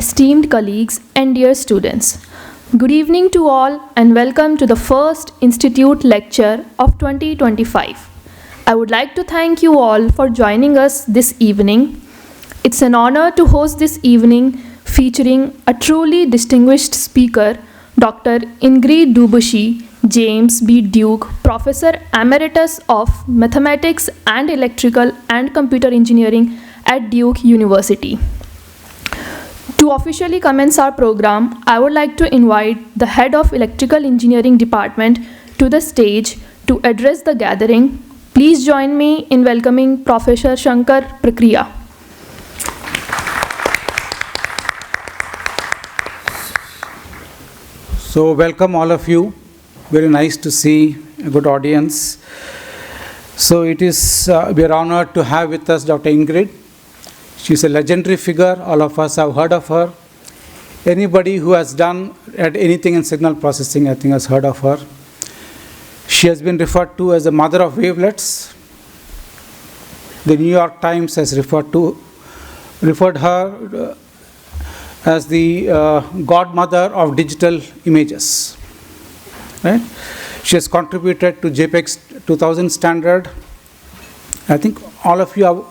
esteemed colleagues, and dear students. Good evening to all and welcome to the first Institute lecture of 2025. I would like to thank you all for joining us this evening. It's an honor to host this evening featuring a truly distinguished speaker, Dr. Ingrid Daubechies, James B. Duke, Professor Emeritus of Mathematics and Electrical and Computer Engineering at Duke University. To officially commence our program, I would like to invite the Head of Electrical Engineering Department to the stage to address the gathering. Please join me in welcoming Professor Shankar Prakriya. So welcome all of you. Very nice to see a good audience. So it is, we are honored to have with us Dr. Ingrid. She's a legendary figure. All of us have heard of her. Anybody who has done anything in signal processing, I think, has heard of her. She has been referred to as the mother of wavelets. The New York Times has referred her as the godmother of digital images. Right? She has contributed to JPEG's 2000 standard. I think all of you have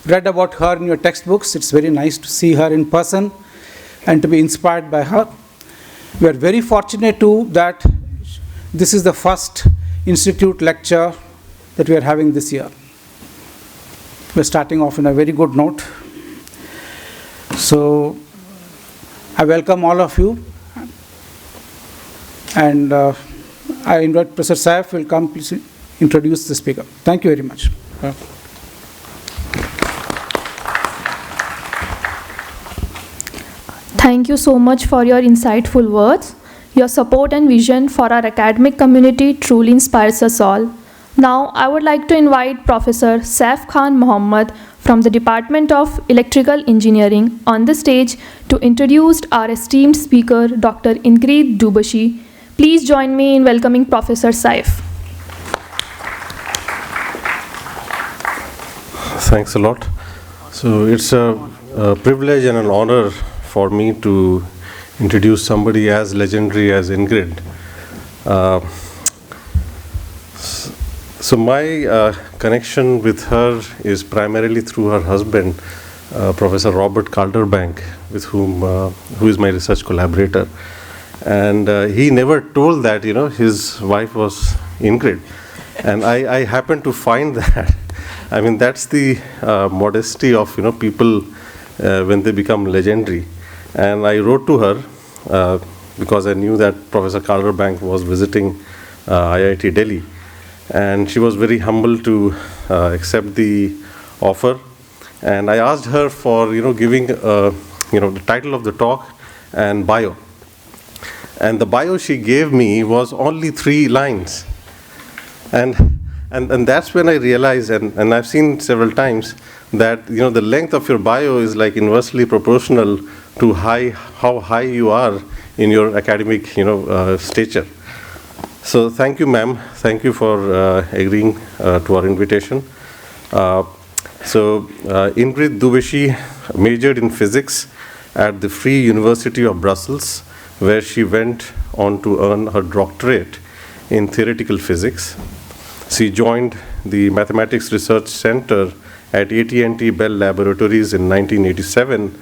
read about her in your textbooks. It's very nice to see her in person and to be inspired by her. We are very fortunate too that this is the first institute lecture that we are having this year. We're starting off in a very good note. So I welcome all of you, and I invite Professor Saif will come please introduce the speaker. Thank you very much. Thank you so much for your insightful words. Your support and vision for our academic community truly inspires us all. Now, I would like to invite Professor Saif Khan Mohammed from the Department of Electrical Engineering on the stage to introduce our esteemed speaker, Dr. Ingrid Daubechies. Please join me in welcoming Professor Saif. Thanks a lot. So it's a privilege and an honor for me to introduce somebody as legendary as Ingrid. So my connection with her is primarily through her husband, Professor Robert Calderbank, with whom who is my research collaborator, and he never told that his wife was Ingrid, and I happened to find that. I mean, that's the modesty of people when they become legendary. And I wrote to her because I knew that Professor Calderbank was visiting IIT Delhi. And she was very humble to accept the offer, and I asked her for giving the title of the talk and bio, and the bio she gave me was only 3 lines, and that's when I realized, and I've seen several times that the length of your bio is like inversely proportional to how high you are in your academic stature. So thank you, ma'am. Thank you for agreeing to our invitation. Ingrid Daubechies majored in physics at the Free University of Brussels, where she went on to earn her doctorate in theoretical physics. She joined the Mathematics Research Center at AT&T Bell Laboratories in 1987,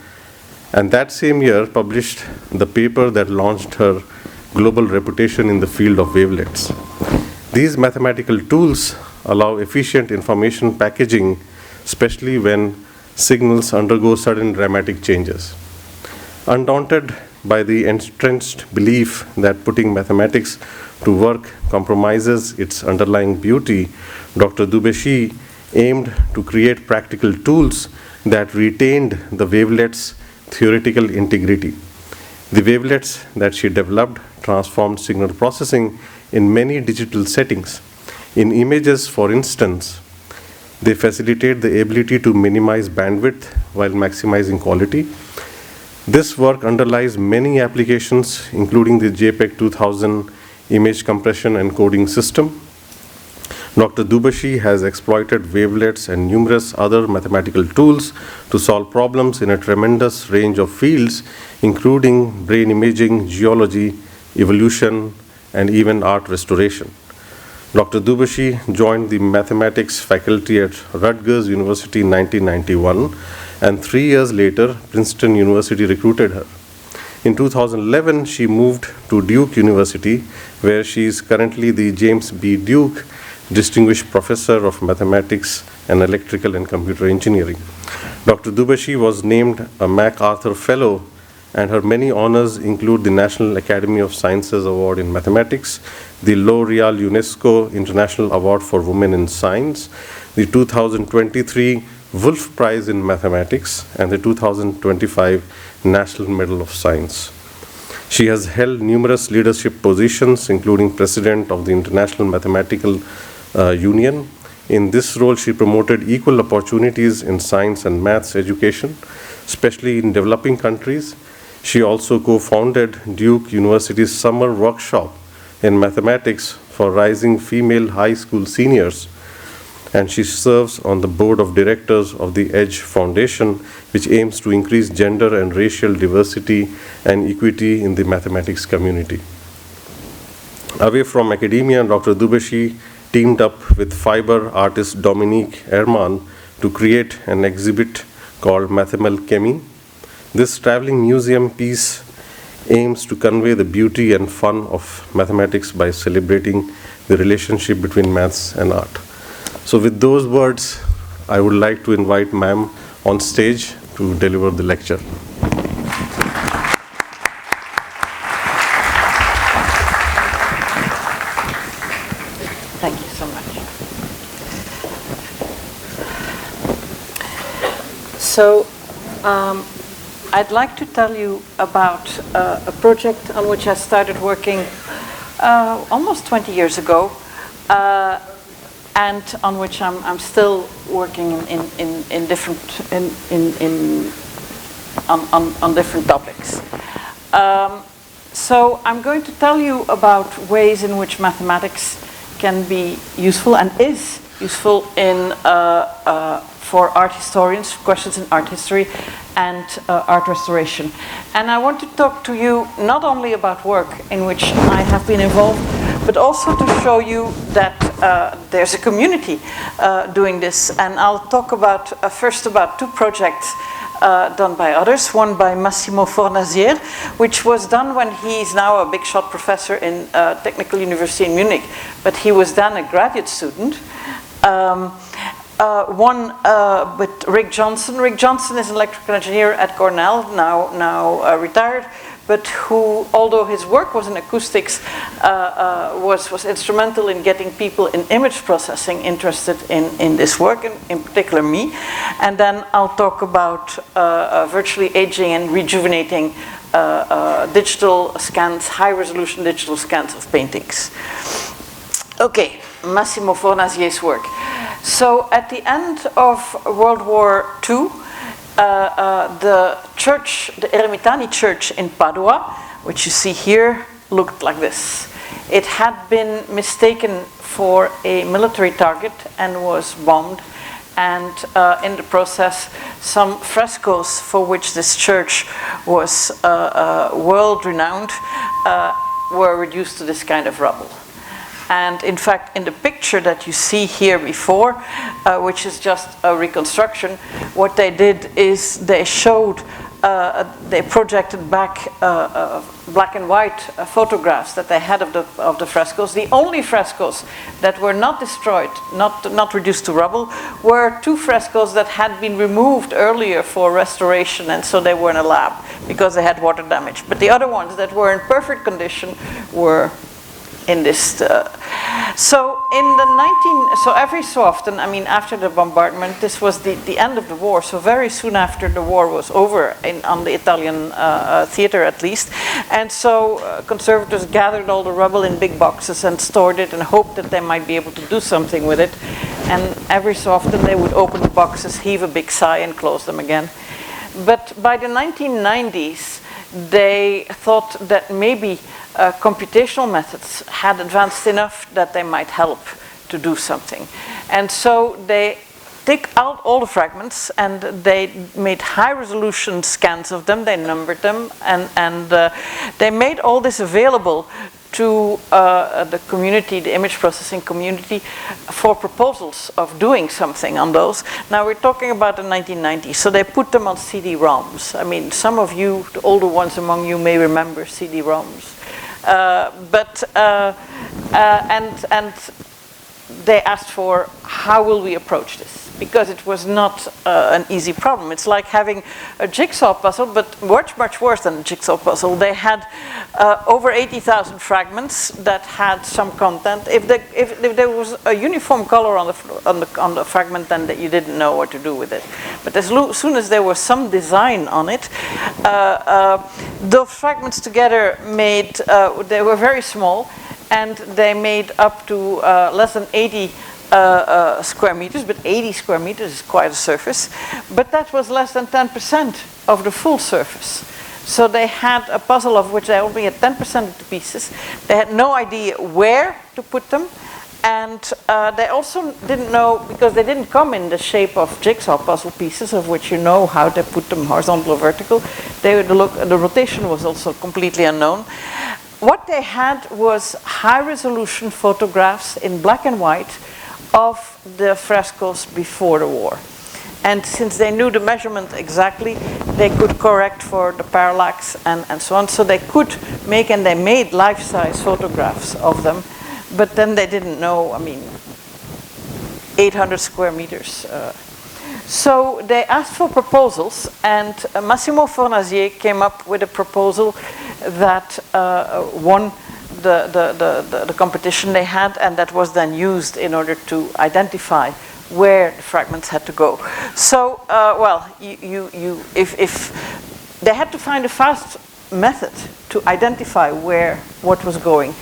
and that same year published the paper that launched her global reputation in the field of wavelets. These mathematical tools allow efficient information packaging, especially when signals undergo sudden dramatic changes. Undaunted by the entrenched belief that putting mathematics to work compromises its underlying beauty, Dr. Daubechies aimed to create practical tools that retained the wavelet's theoretical integrity. The wavelets that she developed transformed signal processing in many digital settings. In images, for instance, they facilitate the ability to minimize bandwidth while maximizing quality. This work underlies many applications, including the JPEG 2000 image compression and coding system. Dr. Daubechies has exploited wavelets and numerous other mathematical tools to solve problems in a tremendous range of fields, including brain imaging, geology, evolution, and even art restoration. Dr. Daubechies joined the mathematics faculty at Rutgers University in 1991, and 3 years later, Princeton University recruited her. In 2011, she moved to Duke University, where she is currently the James B. Duke Distinguished Professor of Mathematics and Electrical and Computer Engineering. Dr. Daubechies was named a MacArthur Fellow, and her many honors include the National Academy of Sciences Award in Mathematics, the L'Oreal UNESCO International Award for Women in Science, the 2023 Wolf Prize in Mathematics, and the 2025 National Medal of Science. She has held numerous leadership positions, including President of the International Mathematical Union. In this role, she promoted equal opportunities in science and maths education, especially in developing countries. She also co-founded Duke University's summer workshop in mathematics for rising female high school seniors, and she serves on the board of directors of the EDGE Foundation, which aims to increase gender and racial diversity and equity in the mathematics community. Away from academia, Dr. Daubechies teamed up with fiber artist Dominique Herman to create an exhibit called Mathemalchemy. This traveling museum piece aims to convey the beauty and fun of mathematics by celebrating the relationship between maths and art. So with those words, I would like to invite ma'am on stage to deliver the lecture. Thank you so much. So, I'd like to tell you about a project on which I started working almost 20 years ago, and on which I'm still working in different on different topics. So I'm going to tell you about ways in which mathematics can be useful and is useful in for art historians, questions in art history and art restoration. And I want to talk to you not only about work in which I have been involved, but also to show you that there's a community doing this. And I'll talk about first about two projects done by others. One by Massimo Fornazier, which was done when he's now a big shot professor in Technical University in Munich, but he was then a graduate student. One with Rick Johnson. Rick Johnson is an electrical engineer at Cornell, now retired, but who, although his work was in acoustics, was instrumental in getting people in image processing interested in this work, and in particular me. And then I'll talk about virtually aging and rejuvenating digital scans, high-resolution digital scans of paintings. Okay, Massimo Fornazier's work. So at the end of World War II, the church, the Eremitani church in Padua, which you see here, looked like this. It had been mistaken for a military target and was bombed. And in the process, some frescoes for which this church was world-renowned were reduced to this kind of rubble. And in fact, in the picture that you see here before, which is just a reconstruction, what they did is they showed, they projected back black and white photographs that they had of the frescoes. The only frescoes that were not destroyed, not reduced to rubble, were two frescoes that had been removed earlier for restoration, and so they were in a lab because they had water damage. But the other ones that were in perfect condition were in this. So every so often, I mean, after the bombardment, this was the end of the war, so very soon after the war was over, on the Italian theater at least, and so conservators gathered all the rubble in big boxes and stored it and hoped that they might be able to do something with it. And every so often they would open the boxes, heave a big sigh and close them again. But by the 1990s, they thought that maybe computational methods had advanced enough that they might help to do something. And so they take out all the fragments and they made high-resolution scans of them, they numbered them, and they made all this available to the community, the image processing community, for proposals of doing something on those. Now we're talking about the 1990s, so they put them on CD-ROMs. I mean, some of you, the older ones among you, may remember CD-ROMs. And they asked for, how will we approach this? Because it was not an easy problem. It's like having a jigsaw puzzle, but much, much worse than a jigsaw puzzle. They had over 80,000 fragments that had some content. If there was a uniform color on the fragment, then you didn't know what to do with it. But as soon as there was some design on it, those fragments together made, they were very small, and they made up to less than 80 square meters, but 80 square meters is quite a surface. But that was less than 10% of the full surface. So they had a puzzle of which they only had 10% of the pieces. They had no idea where to put them. And they also didn't know, because they didn't come in the shape of jigsaw puzzle pieces, of which you know how to put them horizontal or vertical. The rotation was also completely unknown. What they had was high-resolution photographs in black and white of the frescoes before the war. And since they knew the measurement exactly, they could correct for the parallax and so on. So they could make, and they made life-size photographs of them. But then they didn't know, 800 square meters. So they asked for proposals, and Massimo Fornazier came up with a proposal that won the competition they had, and that was then used in order to identify where the fragments had to go. So, if they had to find a fast method to identify what was going.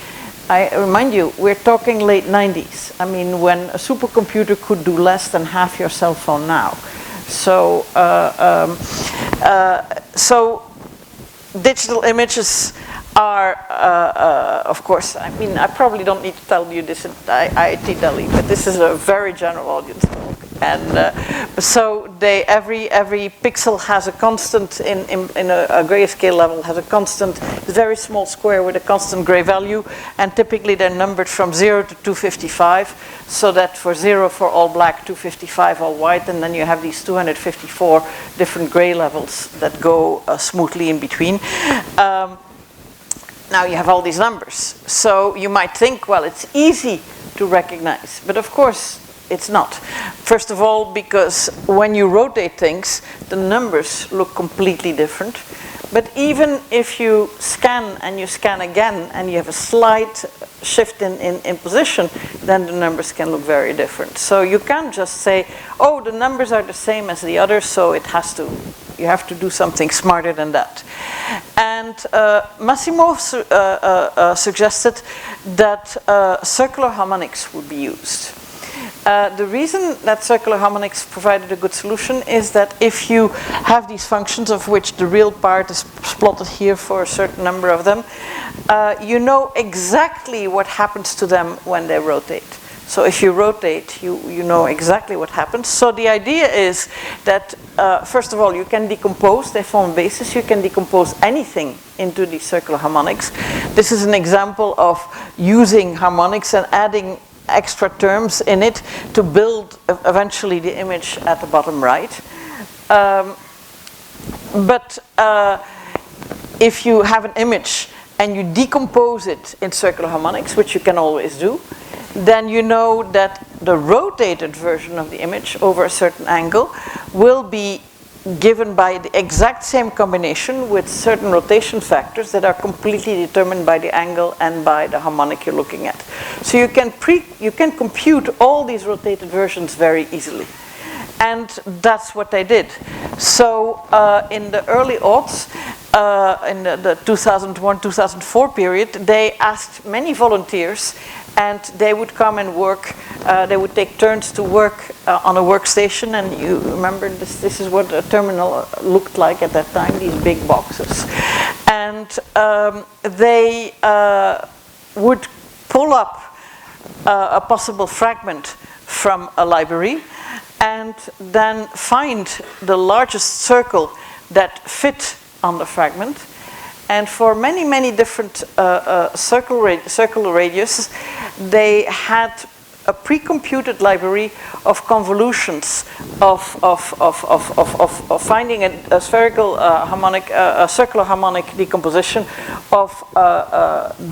I remind you, we're talking late 90s. I mean, when a supercomputer could do less than half your cell phone now. So, digital images are, of course, I probably don't need to tell you this at IIT Delhi, but this is a very general audience talk. And so every pixel has a constant, in a grayscale level, has a constant, very small square with a constant gray value, and typically they're numbered from 0 to 255, so that for 0 for all black, 255 all white, and then you have these 254 different gray levels that go smoothly in between. Now you have all these numbers. So you might think, well, it's easy to recognize, but of course it's not. First of all, because when you rotate things, the numbers look completely different. But even if you scan and you scan again and you have a slight shift in position, then the numbers can look very different. So you can't just say, oh, the numbers are the same as the others, so you have to do something smarter than that. And Massimo suggested that circular harmonics would be used. The reason that circular harmonics provided a good solution is that if you have these functions, of which the real part is plotted here for a certain number of them, you know exactly what happens to them when they rotate. So if you rotate, you know exactly what happens. So the idea is that, first of all, you can decompose, they form bases, you can decompose anything into these circular harmonics. This is an example of using harmonics and adding extra terms in it to build eventually the image at the bottom right. But if you have an image and you decompose it in circular harmonics, which you can always do, then you know that the rotated version of the image over a certain angle will be given by the exact same combination with certain rotation factors that are completely determined by the angle and by the harmonic you're looking at. So you can compute all these rotated versions very easily. And that's what they did. So in the early aughts, in the 2001-2004 period, they asked many volunteers, and they would come and work. They would take turns to work on a workstation, and you remember this is what a terminal looked like at that time, these big boxes. And they would pull up a possible fragment from a library and then find the largest circle that fit on the fragment. And for many, many different circular radius, they had a pre-computed library of convolutions of finding a spherical harmonic, a circular harmonic decomposition of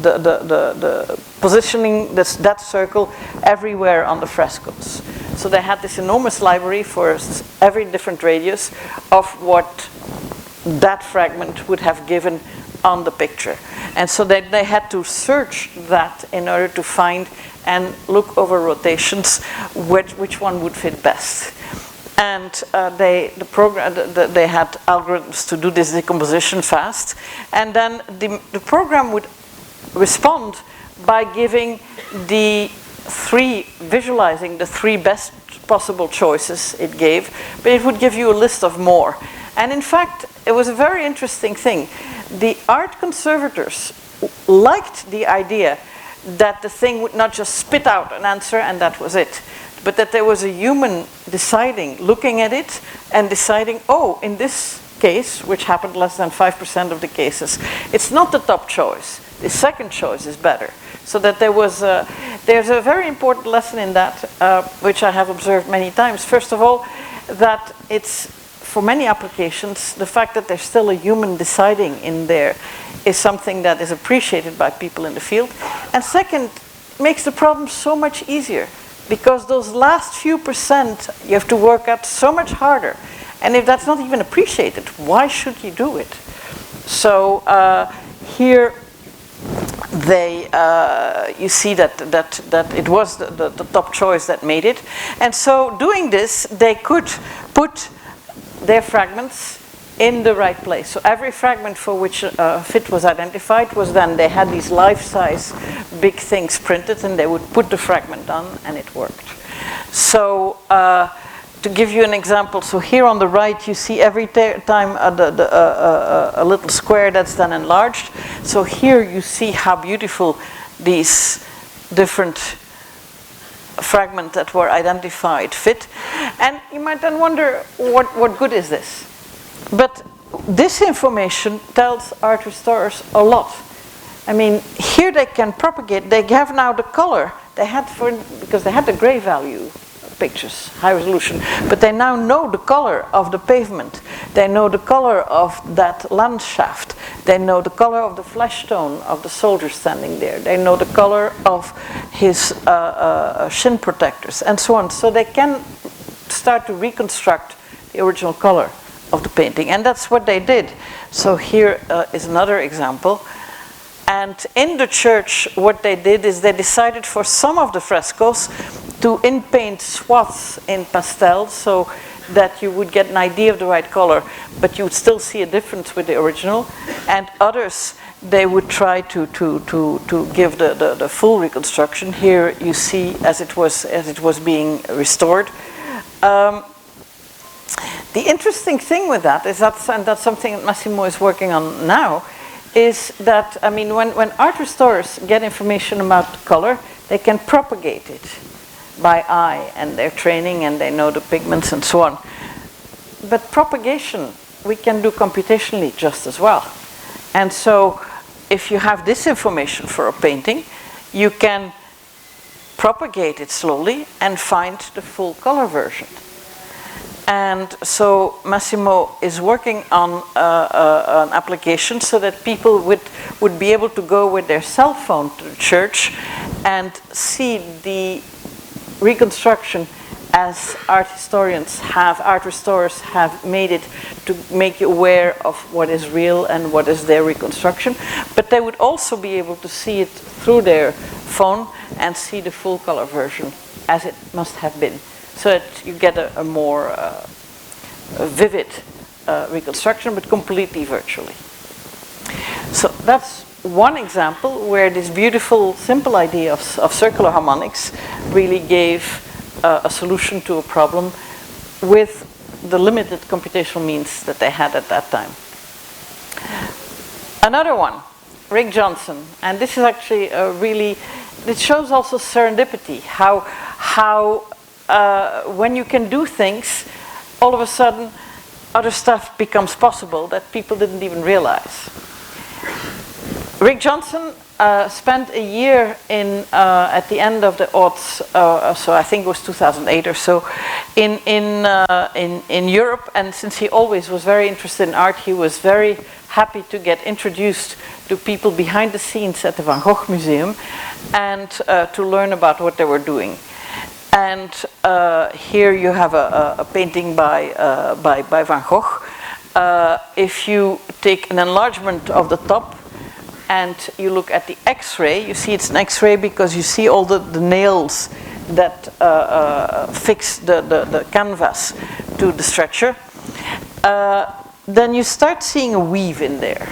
the positioning that circle everywhere on the frescoes. So they had this enormous library for every different radius of what that fragment would have given on the picture. And so they had to search that in order to find and look over rotations which one would fit best. And they had algorithms to do this decomposition fast. And then the program would respond by giving visualizing the three best possible choices it gave, but it would give you a list of more. And in fact, it was a very interesting thing. The art conservators liked the idea that the thing would not just spit out an answer and that was it, but that there was a human deciding, looking at it and deciding, oh, in this case, which happened less than 5% of the cases, it's not the top choice. The second choice is better. So that there's a very important lesson in that, which I have observed many times. First of all, that it's, for many applications, the fact that there's still a human deciding in there is something that is appreciated by people in the field. And second, makes the problem so much easier, because those last few percent you have to work at so much harder. And if that's not even appreciated, why should you do it? So here you see that it was the top choice that made it. And so doing this, they could put their fragments in the right place. So every fragment for which a fit was identified was then, they had these life-size big things printed and they would put the fragment on and it worked. So to give you an example, so here on the right you see every time a little square that's then enlarged. So here you see how beautiful these different fragments that were identified fit. And you might then wonder, what good is this? But this information tells art restorers a lot. I mean, here they can propagate, they have now the color, because they had the gray value pictures, high resolution, but they now know the color of the pavement, they know the color of that landschaft, they know the color of the flesh tone of the soldier standing there, they know the color of his shin protectors, and so on. So they can start to reconstruct the original color of the painting, and that's what they did. So here is another example. And in the church, what they did is they decided for some of the frescoes to in-paint swaths in pastel, so that you would get an idea of the right color, but you would still see a difference with the original. And others, they would try to give the full reconstruction. Here you see as it was being restored. The interesting thing with that is and that's something that Massimo is working on now, is that, I mean, when art restorers get information about color, they can propagate it by eye and their training, and they know the pigments and so on. But propagation, we can do computationally just as well. And so if you have this information for a painting, you can propagate it slowly and find the full color version. And so Massimo is working on an application so that people would be able to go with their cell phone to the church and see the reconstruction as art restorers have made it, to make you aware of what is real and what is their reconstruction. But they would also be able to see it through their phone and see the full color version as it must have been, so that you get a more vivid reconstruction, but completely virtually. So that's one example where this beautiful, simple idea of circular harmonics really gave a solution to a problem with the limited computational means that they had at that time. Another one, Rick Johnson, and this is actually it shows also serendipity, how when you can do things, all of a sudden other stuff becomes possible that people didn't even realize. Rick Johnson spent a year at the end of the aughts, so I think it was 2008 or so, in Europe, and since he always was very interested in art, he was very happy to get introduced to people behind the scenes at the Van Gogh Museum and to learn about what they were doing. And here you have a painting by Van Gogh. If you take an enlargement of the top and you look at the X-ray, you see it's an X-ray because you see all the nails that fix the canvas to the stretcher. Then you start seeing a weave in there.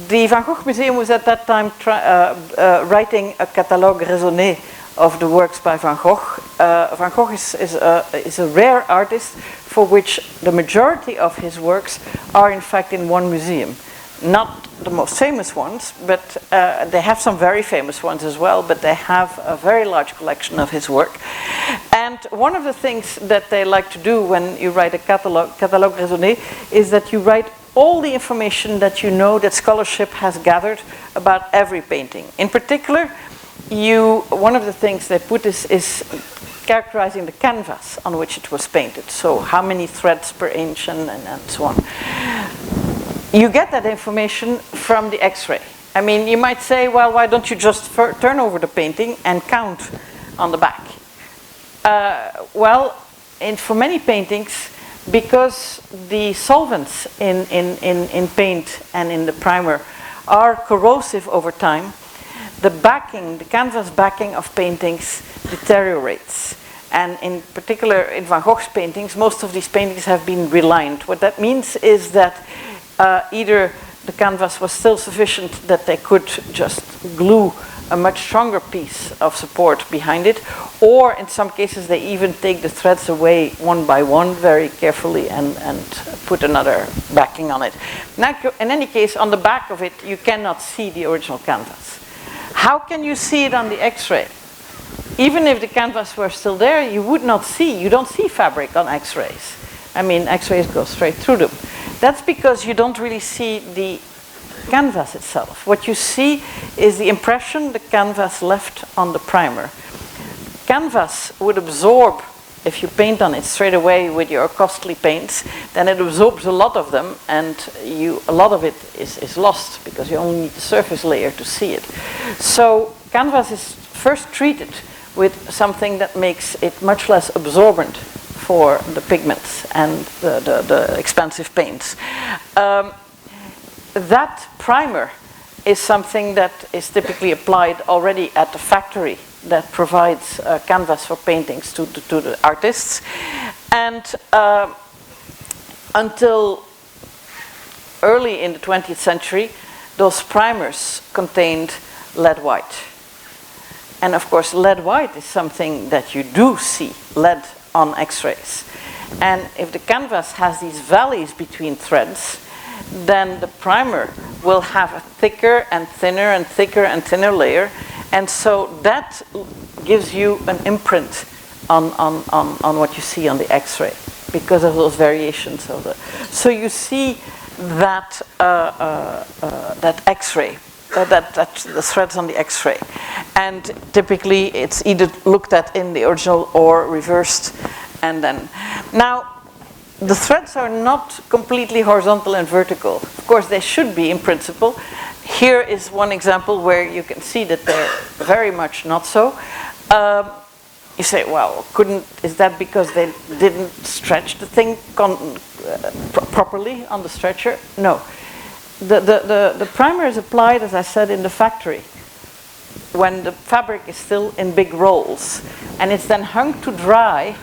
The Van Gogh Museum was at that time writing a catalogue raisonné of the works by Van Gogh. Van Gogh is a rare artist for which the majority of his works are in fact in one museum. Not the most famous ones, but they have some very famous ones as well, but they have a very large collection of his work. And one of the things that they like to do when you write a catalogue raisonné is that you write all the information that you know that scholarship has gathered about every painting. In particular, one of the things they put is characterizing the canvas on which it was painted. So how many threads per inch and so on. You get that information from the X-ray. I mean, you might say, well, why don't you just turn over the painting and count on the back? For many paintings, because the solvents in paint and in the primer are corrosive over time, the canvas backing of paintings deteriorates. And in particular, in Van Gogh's paintings, most of these paintings have been relined. What that means is that either the canvas was still sufficient that they could just glue a much stronger piece of support behind it, or in some cases they even take the threads away one by one very carefully and put another backing on it. Now, in any case, on the back of it you cannot see the original canvas. How can you see it on the X-ray? Even if the canvas were still there, you don't see fabric on X-rays. I mean, X-rays go straight through them. That's because you don't really see the canvas itself. What you see is the impression the canvas left on the primer. Canvas would absorb, if you paint on it straight away with your costly paints, then it absorbs a lot of them, and a lot of it is lost because you only need the surface layer to see it. So canvas is first treated with something that makes it much less absorbent for the pigments and the expensive paints. That primer is something that is typically applied already at the factory that provides canvas for paintings to the artists. And until early in the 20th century, those primers contained lead white. And of course, lead white is something that you do see, lead on X-rays. And if the canvas has these valleys between threads, then the primer will have a thicker and thinner and thicker and thinner layer, and so that gives you an imprint on what you see on the X-ray because of those variations of the. So you see that that X-ray, that the threads on the X-ray, and typically it's either looked at in the original or reversed, and then now. The threads are not completely horizontal and vertical. Of course, they should be in principle. Here is one example where you can see that they're very much not so. You say, well, is that because they didn't stretch the thing properly on the stretcher? No. The primer is applied, as I said, in the factory when the fabric is still in big rolls, and it's then hung to dry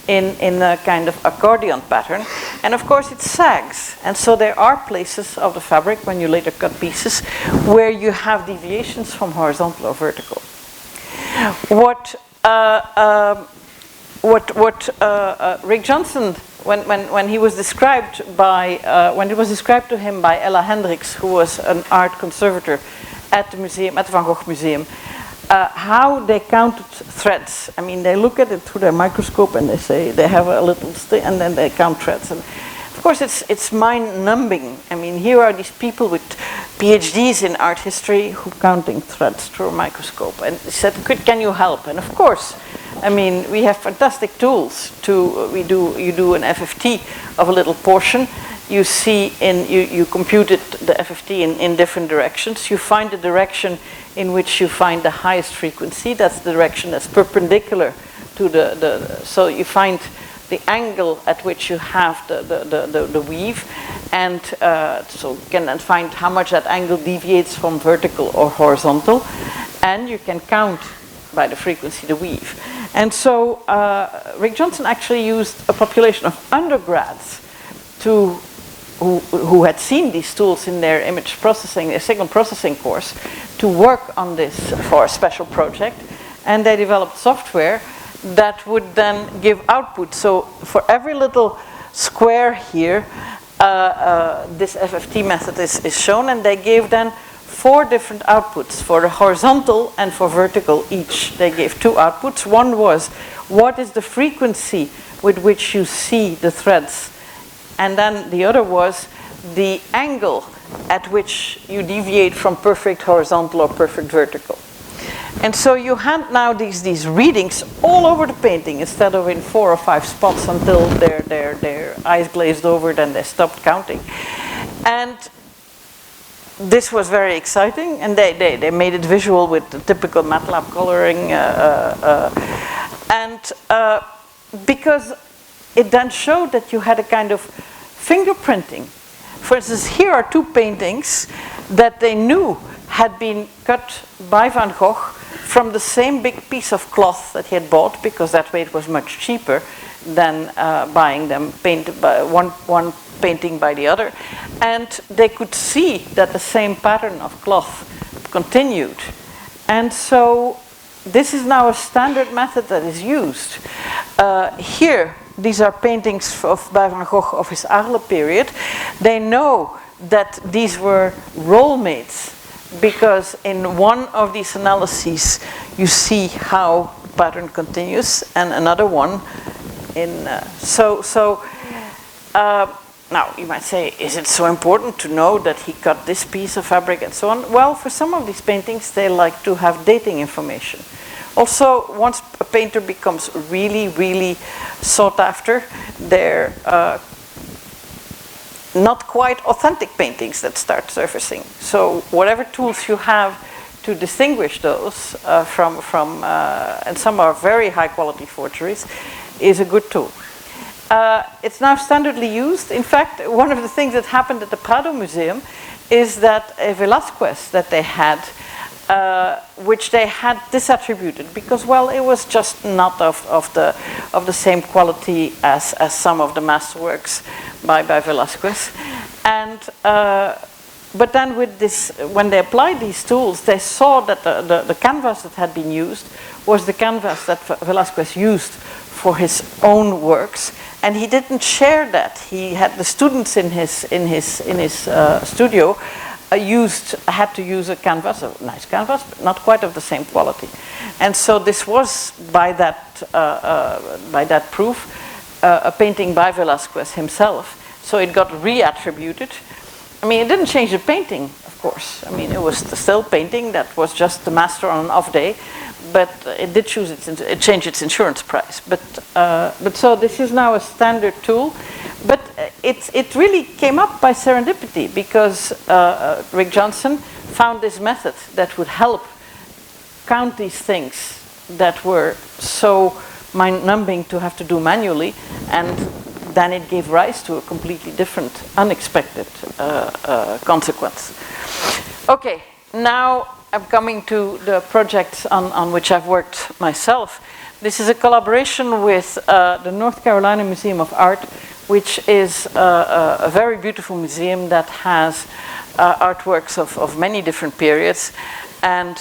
in a kind of accordion pattern, and of course it sags, and so there are places of the fabric when you later cut pieces where you have deviations from horizontal or vertical. What Rick Johnson, when he was described to him by Ella Hendricks, who was an art conservator at the museum, at the Van Gogh Museum, how they counted threads. I mean, they look at it through their microscope and they say they have a little and then they count threads. And of course, it's mind-numbing. I mean, here are these people with PhDs in art history who counting threads through a microscope. And they said, can you help? And of course, I mean, we have fantastic tools to, you do an FFT of a little portion. You see, you computed the FFT in different directions. You find the direction in which you find the highest frequency. That's the direction that's perpendicular to so you find the angle at which you have the weave, and so you can then find how much that angle deviates from vertical or horizontal, and you can count by the frequency the weave. And so Rick Johnson actually used a population of undergrads who had seen these tools in their image processing, their signal processing course, to work on this for a special project, and they developed software that would then give output. So for every little square here, this FFT method is shown, and they gave then 4 different outputs for the horizontal and for vertical each. They gave 2 outputs. One was, what is the frequency with which you see the threads? And then the other was the angle at which you deviate from perfect horizontal or perfect vertical. And so you had now these readings all over the painting instead of in 4 or 5 spots until their eyes glazed over, then they stopped counting. And this was very exciting, and they made it visual with the typical MATLAB coloring. Because it then showed that you had a kind of fingerprinting. For instance, here are 2 paintings that they knew had been cut by Van Gogh from the same big piece of cloth that he had bought, because that way it was much cheaper than buying them painted by one painting by the other. And they could see that the same pattern of cloth continued. And so this is now a standard method that is used. Here, these are paintings by Van Gogh of his Arles period. They know that these were roll mates, because in one of these analyses you see how pattern continues, and another one in now you might say, is it so important to know that he cut this piece of fabric and so on? Well, for some of these paintings they like to have dating information. Also, once a painter becomes really, really sought after, they're not quite authentic paintings that start surfacing. So whatever tools you have to distinguish those and some are very high quality forgeries, is a good tool. It's now standardly used. In fact, one of the things that happened at the Prado Museum is that a Velázquez that they had, which they had disattributed because, well, it was just not of the same quality as some of the masterworks by Velázquez. And but then with this, when they applied these tools, they saw that the canvas that had been used was the canvas that Velázquez used for his own works, and he didn't share that. He had the students in his studio had to use a canvas, a nice canvas, but not quite of the same quality. And so this was, by that proof, a painting by Velázquez himself. So it got reattributed. I mean, it didn't change the painting, of course. I mean, it was still painting that was just the master on an off day, but it did change its insurance price. But so this is now a standard tool. But it really came up by serendipity, because Rick Johnson found this method that would help count these things that were so mind-numbing to have to do manually, and then it gave rise to a completely different, unexpected consequence. Okay, now I'm coming to the projects on which I've worked myself. This is a collaboration with the North Carolina Museum of Art, which is a very beautiful museum that has artworks of many different periods. And,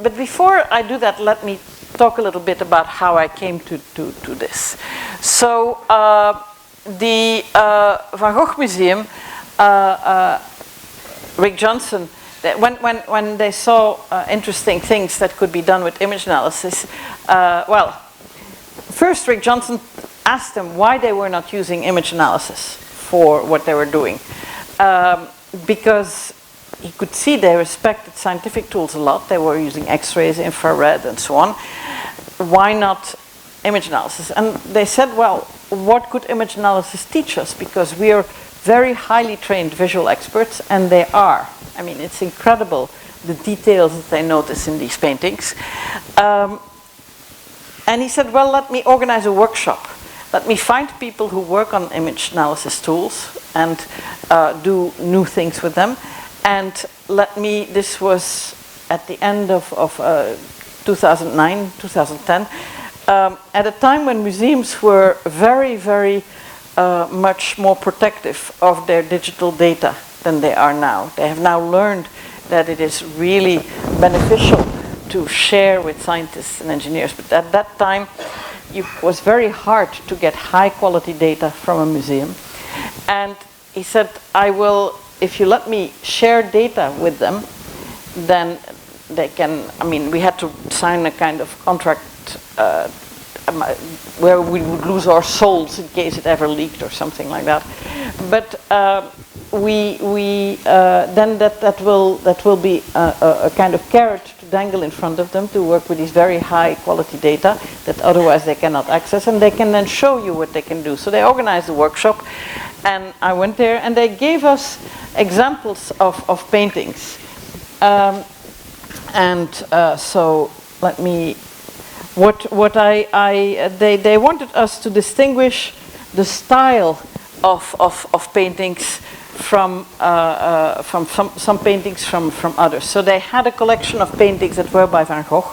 but before I do that, let me talk a little bit about how I came to this. So the Van Gogh Museum Rick Johnson, that when they saw interesting things that could be done with image analysis, well, first Rick Johnson asked them why they were not using image analysis for what they were doing. Because he could see they respected scientific tools a lot. They were using X-rays, infrared, and so on. Why not image analysis? And they said, well, what could image analysis teach us? Because we are very highly trained visual experts, and they are. I mean, it's incredible the details that they notice in these paintings. And he said, well, let me organize a workshop. Let me find people who work on image analysis tools and do new things with them. And this was at the end of 2009, 2010, at a time when museums were very, very much more protective of their digital data than they are now. They have now learned that it is really beneficial to share with scientists and engineers. But at that time, it was very hard to get high quality data from a museum. And he said, if you let me share data with them, then they can, I mean, we had to sign a kind of contract where we would lose our souls in case it ever leaked or something like that. But then that will be a kind of carrot to dangle in front of them to work with these very high quality data that otherwise they cannot access, and they can then show you what they can do. So they organized a workshop, and I went there, and they gave us examples of paintings. So let me. They wanted us to distinguish the style of paintings from some paintings from others. So they had a collection of paintings that were by Van Gogh,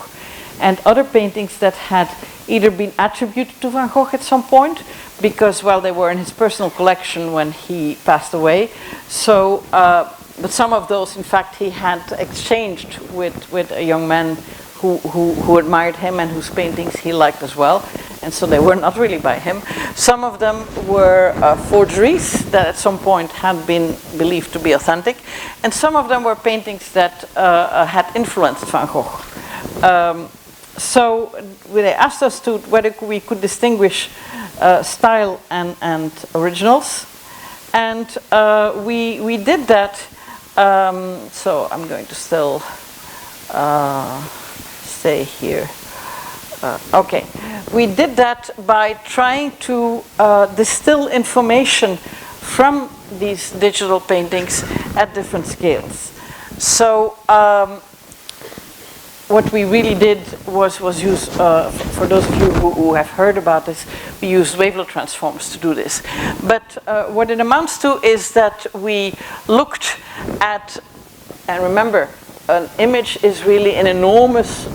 and other paintings that had either been attributed to Van Gogh at some point, because, well, they were in his personal collection when he passed away. So, but some of those, in fact, he had exchanged with a young man who admired him and whose paintings he liked as well. And so they were not really by him. Some of them were forgeries that at some point had been believed to be authentic. And some of them were paintings that had influenced Van Gogh. So they asked us to whether we could distinguish style and originals. And we did that. So I'm going to still stay here. Okay, we did that by trying to distill information from these digital paintings at different scales. So what we really did was use, for those of you who have heard about this, we used wavelet transforms to do this. But what it amounts to is that we looked at, and remember, an image is really an enormous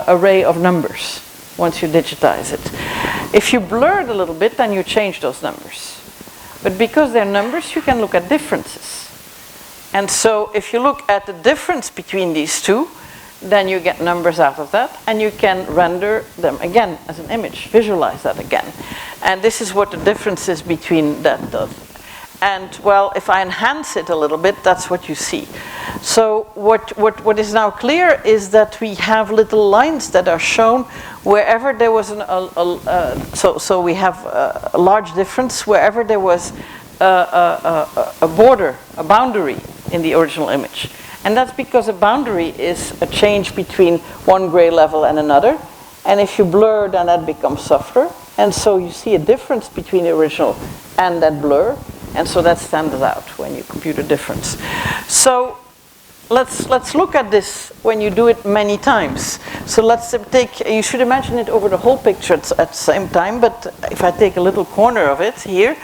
array of numbers once you digitize it. If you blur it a little bit, then you change those numbers. But because they're numbers, you can look at differences. And so if you look at the difference between these two, then you get numbers out of that, and you can render them again as an image, visualize that again. And this is what the difference is between that does. And, well, if I enhance it a little bit, that's what you see. So what is now clear is that we have little lines that are shown wherever there was so we have a large difference wherever there was a border, a boundary in the original image. And that's because a boundary is a change between one gray level and another. And if you blur, then that becomes softer. And so you see a difference between the original and that blur. And so that stands out when you compute a difference. So let's look at this when you do it many times. So let's take, you should imagine it over the whole picture at the same time, but if I take a little corner of it here,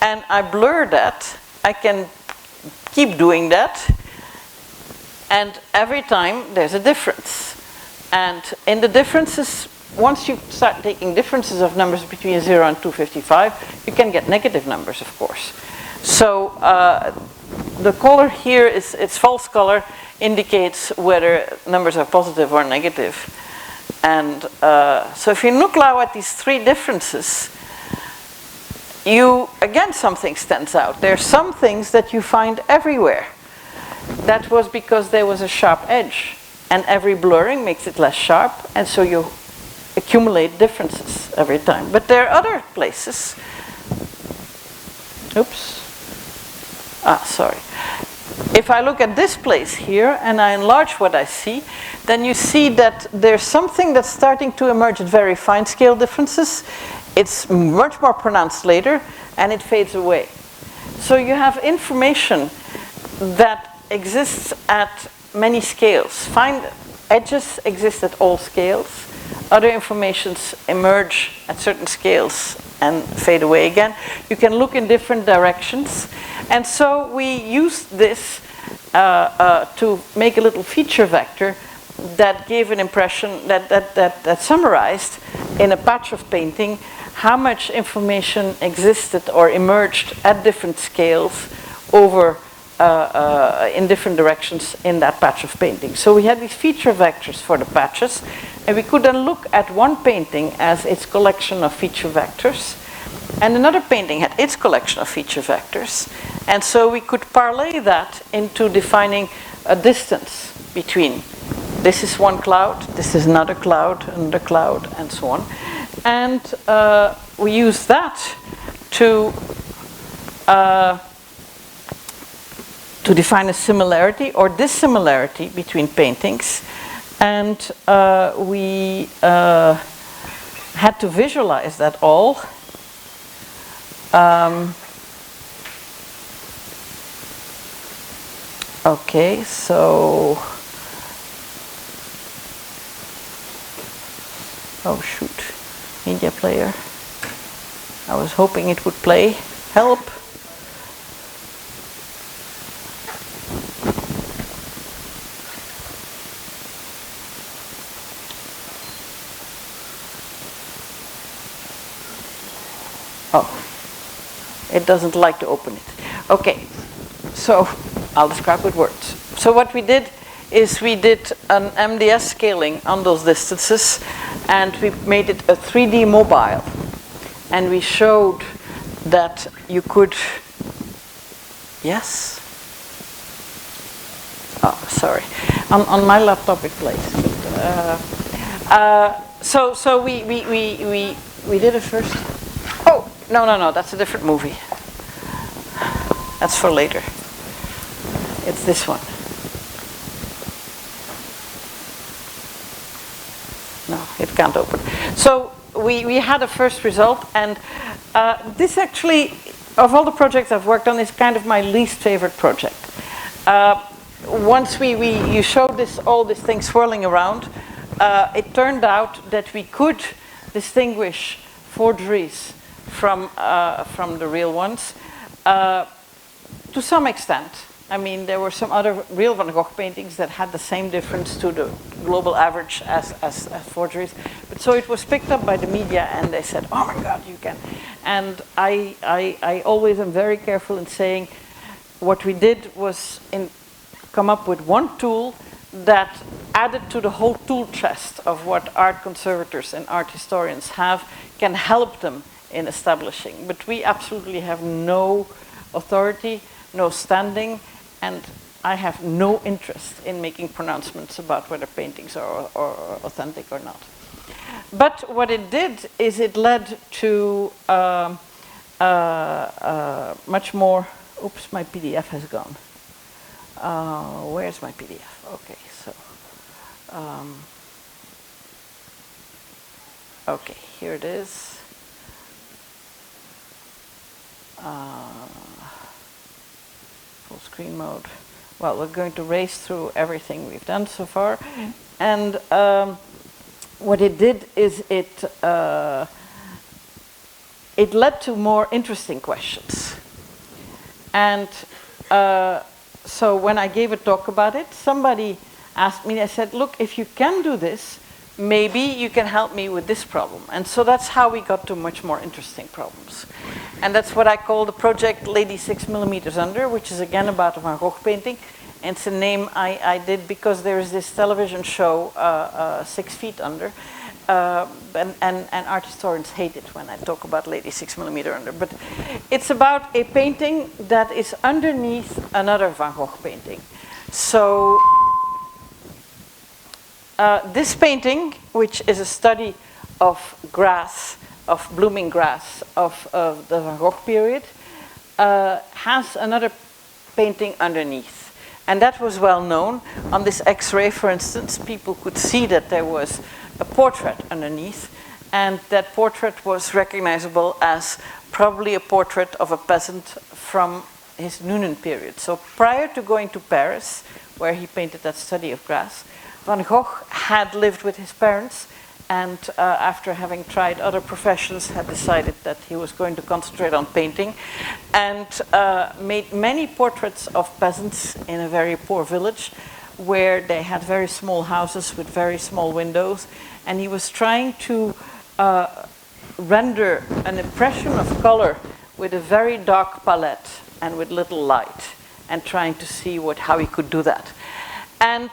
and I blur that, I can keep doing that, and every time there's a difference. And in the differences, once you start taking differences of numbers between 0 and 255, you can get negative numbers, of course. So the color here is, its false color indicates whether numbers are positive or negative. And so if you look now at these three differences, again, something stands out. There are some things that you find everywhere. That was because there was a sharp edge, and every blurring makes it less sharp, and so you accumulate differences every time. But there are other places. Oops. Sorry. If I look at this place here and I enlarge what I see, then you see that there's something that's starting to emerge at very fine scale differences. It's much more pronounced later, and it fades away. So you have information that exists at many scales. Fine edges exist at all scales. Other informations emerge at certain scales and fade away again. You can look in different directions. And so we used this to make a little feature vector that gave an impression, that summarized in a patch of painting how much information existed or emerged at different scales over in different directions in that patch of painting. So we had these feature vectors for the patches, and we could then look at one painting as its collection of feature vectors, and another painting had its collection of feature vectors. And so we could parlay that into defining a distance between this is one cloud, this is another cloud, and so on. And we use that to define a similarity or dissimilarity between paintings. And we had to visualize that all. Okay, so, oh shoot, media player. I was hoping it would play. Help. Oh, it doesn't like to open it. Okay, so I'll describe with words. So what we did is we did an MDS scaling on those distances, and we made it a 3D mobile. And we showed that you could, yes? Oh, sorry. On my laptop it plays. So we did it first. Oh, no, that's a different movie. That's for later. It's this one. No, it can't open. So we had a first result, and this actually, of all the projects I've worked on, is kind of my least favorite project. Once you showed all this thing swirling around, it turned out that we could distinguish forgeries from the real ones to some extent. I mean, there were some other real Van Gogh paintings that had the same difference to the global average as forgeries. But so it was picked up by the media, and they said, oh my God, you can. And I always am very careful in saying what we did was come up with one tool that added to the whole tool chest of what art conservators and art historians have, can help them in establishing. But we absolutely have no authority, no standing, and I have no interest in making pronouncements about whether paintings are authentic or not. But what it did is it led to much more. Oops, my PDF has gone. Where's my PDF? Okay, so. Okay, here it is. Full screen mode. Well, we're going to race through everything we've done so far. And what it did is it led to more interesting questions. And so when I gave a talk about it, somebody asked me, I said, look, if you can do this, maybe you can help me with this problem. And so that's how we got to much more interesting problems. And that's what I call the project Lady 6 Millimeters Under, which is again about a Van Gogh painting. And it's a name I did because there is this television show, 6 Feet Under, and art historians hate it when I talk about Lady 6mm Under, but it's about a painting that is underneath another Van Gogh painting. So this painting, which is a study of grass, of blooming grass of the Van Gogh period, has another painting underneath. And that was well known. On this X-ray, for instance, people could see that there was a portrait underneath, and that portrait was recognizable as probably a portrait of a peasant from his Noonan period. So prior to going to Paris, where he painted that study of grass, Van Gogh had lived with his parents, and after having tried other professions, had decided that he was going to concentrate on painting, and made many portraits of peasants in a very poor village, where they had very small houses with very small windows, and he was trying to render an impression of color with a very dark palette and with little light, and trying to see how he could do that. And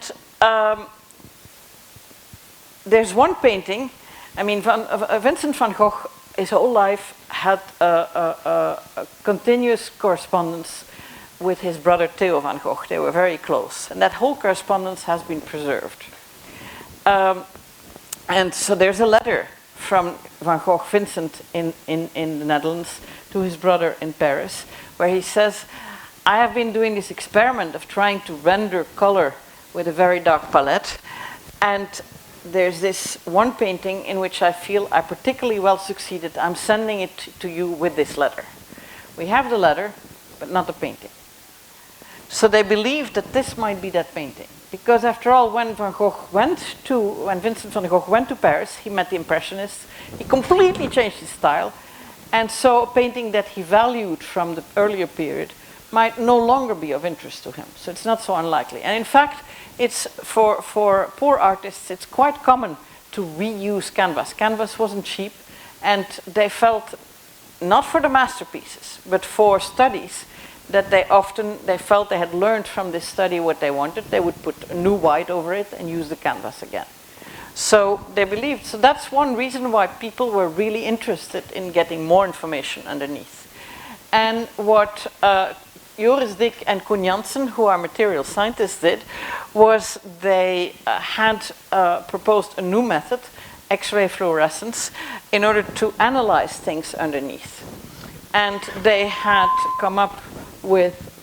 there's one painting, I mean, Vincent van Gogh, his whole life, had a continuous correspondence with his brother Theo van Gogh. They were very close, and that whole correspondence has been preserved. And so there's a letter from Van Gogh Vincent in the Netherlands to his brother in Paris, where he says, I have been doing this experiment of trying to render color with a very dark palette, and there's this one painting in which I feel I particularly well succeeded. I'm sending it to you with this letter. We have the letter, but not the painting. So they believed that this might be that painting. Because after all, when Vincent van Gogh went to Paris, he met the Impressionists. He completely changed his style. And so a painting that he valued from the earlier period might no longer be of interest to him. So it's not so unlikely. And in fact, it's for poor artists, it's quite common to reuse canvas. Canvas wasn't cheap, and they felt, not for the masterpieces, but for studies, that they felt they had learned from this study what they wanted. They would put a new white over it and use the canvas again. So they believed, so that's one reason why people were really interested in getting more information underneath. And what Joris Dick and Koen Janssen, who are material scientists, did was they had proposed a new method, X-ray fluorescence, in order to analyze things underneath. And they had come up with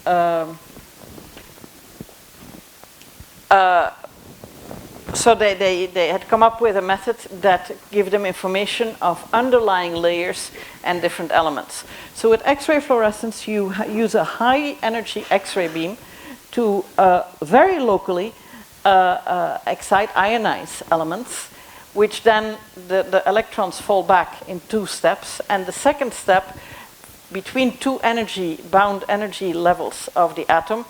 so they had come up with a method that gave them information of underlying layers and different elements. So with X-ray fluorescence, you use a high energy X-ray beam to very locally excite, ionize elements, which then the electrons fall back in two steps. And the second step, between two bound energy levels of the atom,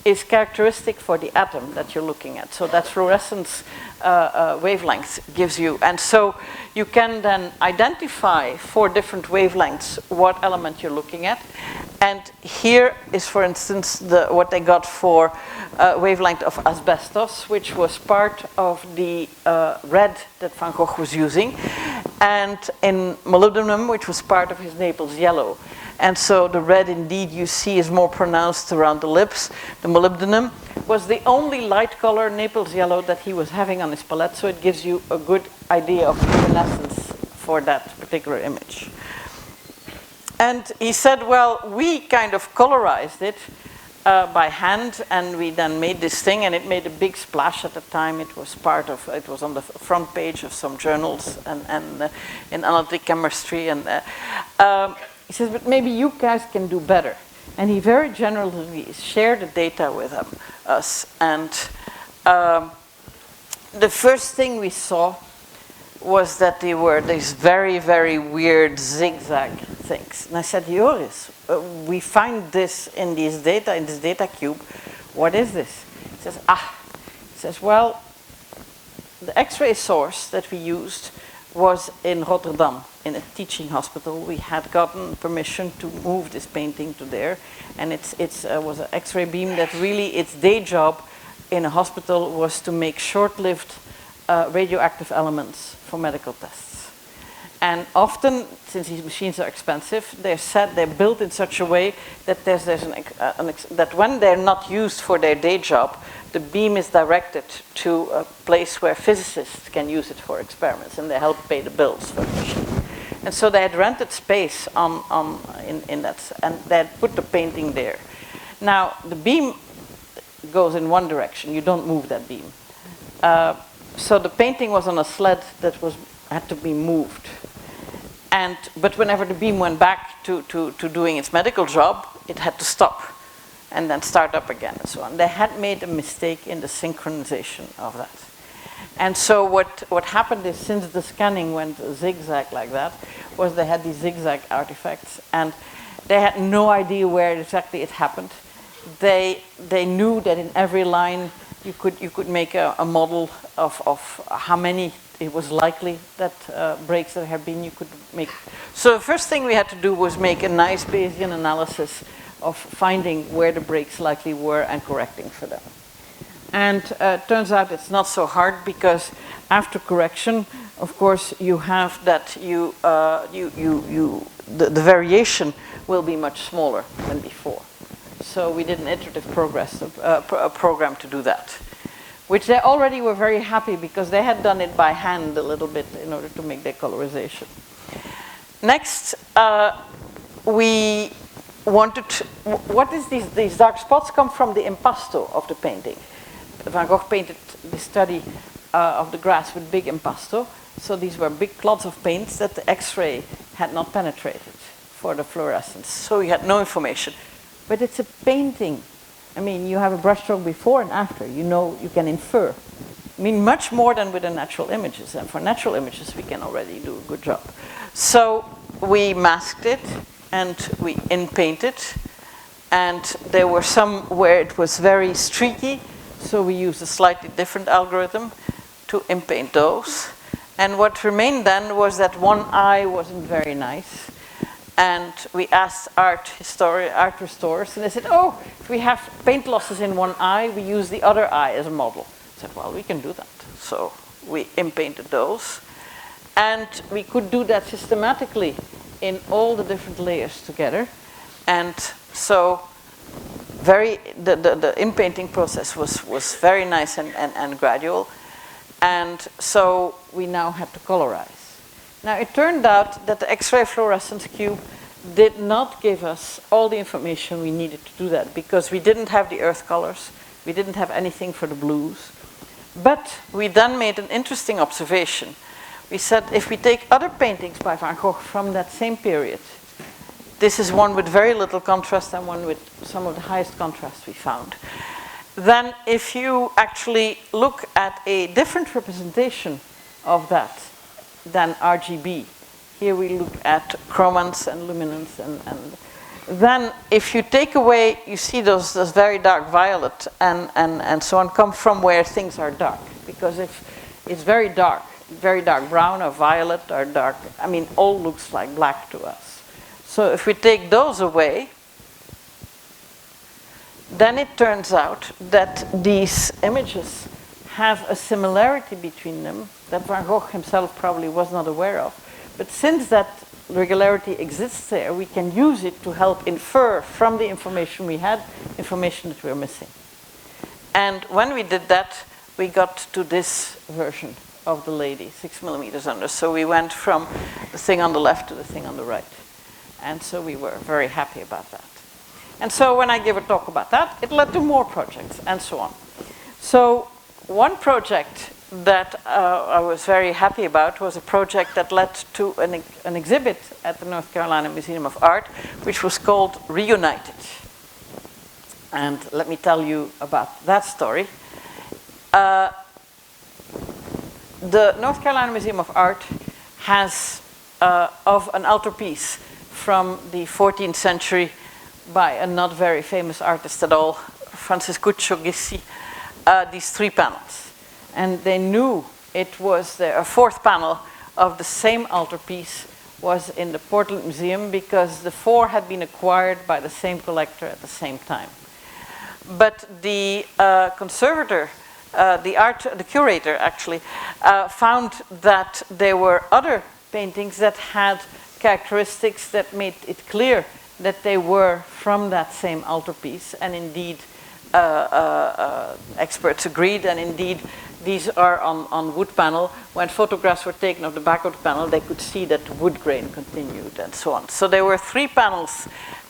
is characteristic for the atom that you're looking at. So that fluorescence wavelength gives you. And so you can then identify 4 different wavelengths what element you're looking at. And here is, for instance, what they got for wavelength of asbestos, which was part of the red that Van Gogh was using, and in molybdenum, which was part of his Naples yellow. And so the red, indeed, you see is more pronounced around the lips. The molybdenum was the only light color, Naples yellow, that he was having on his palette, so it gives you a good idea of luminescence for that particular image. And he said, well, we kind of colorized it by hand, and we then made this thing, and it made a big splash at the time. It was on the front page of some journals and in analytic chemistry. And he says, but maybe you guys can do better. And he very generally shared the data with us. And the first thing we saw was that they were these very, very weird zigzag things. And I said, Joris, we find this in this data cube. What is this? He says, He says, well, the X-ray source that we used was in Rotterdam, in a teaching hospital. We had gotten permission to move this painting to there. And it was an X-ray beam that really, its day job in a hospital was to make short-lived radioactive elements for medical tests. And often, since these machines are expensive, they're built in such a way that that when they're not used for their day job, the beam is directed to a place where physicists can use it for experiments, and they help pay the bills for the machine. And so they had rented space in that, and they had put the painting there. Now, the beam goes in one direction. You don't move that beam. So the painting was on a sled that had to be moved. But whenever the beam went back to doing its medical job, it had to stop and then start up again and so on. They had made a mistake in the synchronization of that. And so what happened is, since the scanning went zigzag like that, was they had these zigzag artifacts, and they had no idea where exactly it happened. They knew that in every line you could make a model of how many it was likely that breaks there had been. You could make. So the first thing we had to do was make a nice Bayesian analysis of finding where the breaks likely were and correcting for them. And turns out it's not so hard, because after correction, of course, you have that the variation will be much smaller than before. So we did an iterative program to do that, which they already were very happy, because they had done it by hand a little bit in order to make their colorization. Next, we wanted to, what is these dark spots come from the impasto of the painting. Van Gogh painted the study of the grass with big impasto, so these were big clods of paints that the X-ray had not penetrated for the fluorescence, so you had no information. But it's a painting. I mean, you have a brushstroke before and after. You know, you can infer. I mean, much more than with the natural images. And for natural images, we can already do a good job. So we masked it, and we in-painted. And there were some where it was very streaky, so we used a slightly different algorithm to in-paint those. And what remained then was that one eye wasn't very nice. And we asked art restorers, and they said, oh, if we have paint losses in one eye, we use the other eye as a model. I said, well, we can do that. So we in-painted those. And we could do that systematically in all the different layers together. And so the in-painting process was very nice and gradual. And so we now had to colorize. Now, it turned out that the X-ray fluorescence cube did not give us all the information we needed to do that, because we didn't have the earth colors, we didn't have anything for the blues. But we then made an interesting observation. We said, if we take other paintings by Van Gogh from that same period, this is one with very little contrast and one with some of the highest contrast we found. Then if you actually look at a different representation of that, than RGB. Here we look at chromance and luminance, and then if you take away, you see those very dark violet and so on come from where things are dark, because if it's very dark brown or violet or dark, I mean, all looks like black to us. So if we take those away, then it turns out that these images have a similarity between them that Van Gogh himself probably was not aware of. But since that regularity exists there, we can use it to help infer from the information we had, information that we were missing. And when we did that, we got to this version of the lady, 6 millimeters under. So we went from the thing on the left to the thing on the right. And so we were very happy about that. And so when I gave a talk about that, it led to more projects and so on. So one project that I was very happy about was a project that led to an exhibit at the North Carolina Museum of Art, which was called Reunited. And let me tell you about that story. The North Carolina Museum of Art has of an altarpiece from the 14th century by a not very famous artist at all, Franciscuccio Gissi, these 3 panels. And they knew it was a 4th panel of the same altarpiece was in the Portland Museum, because the 4 had been acquired by the same collector at the same time. But the conservator the curator actually, found that there were other paintings that had characteristics that made it clear that they were from that same altarpiece, and indeed experts agreed, and indeed these are on wood panel. When photographs were taken of the back of the panel, they could see that the wood grain continued and so on. So there were 3 panels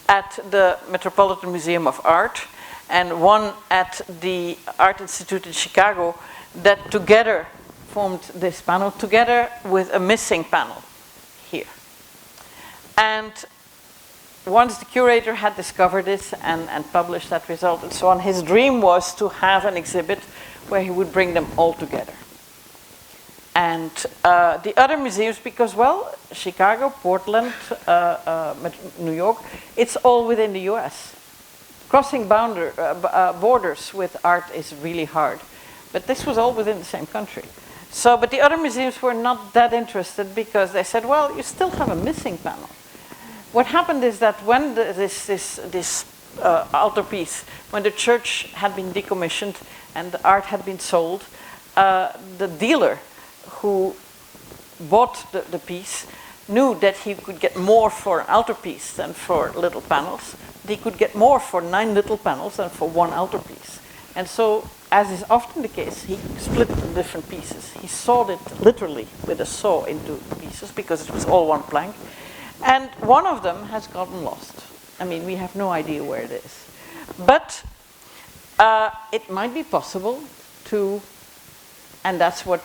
at the Metropolitan Museum of Art and 1 at the Art Institute in Chicago that together formed this panel, together with a missing panel here. And once the curator had discovered this and published that result and so on, his dream was to have an exhibit where he would bring them all together. And the other museums, because, well, Chicago, Portland, New York, it's all within the US. Crossing borders with art is really hard. But this was all within the same country. So, but the other museums were not that interested because they said, well, you still have a missing panel. What happened is that when this altarpiece, when the church had been decommissioned and the art had been sold, the dealer who bought the piece knew that he could get more for an altarpiece than for little panels. He could get more for 9 little panels than for 1 altarpiece. And so, as is often the case, he split it in different pieces. He sawed it literally with a saw into pieces because it was all 1 plank. And one of them has gotten lost. I mean, we have no idea where it is. But it might be possible to, and that's what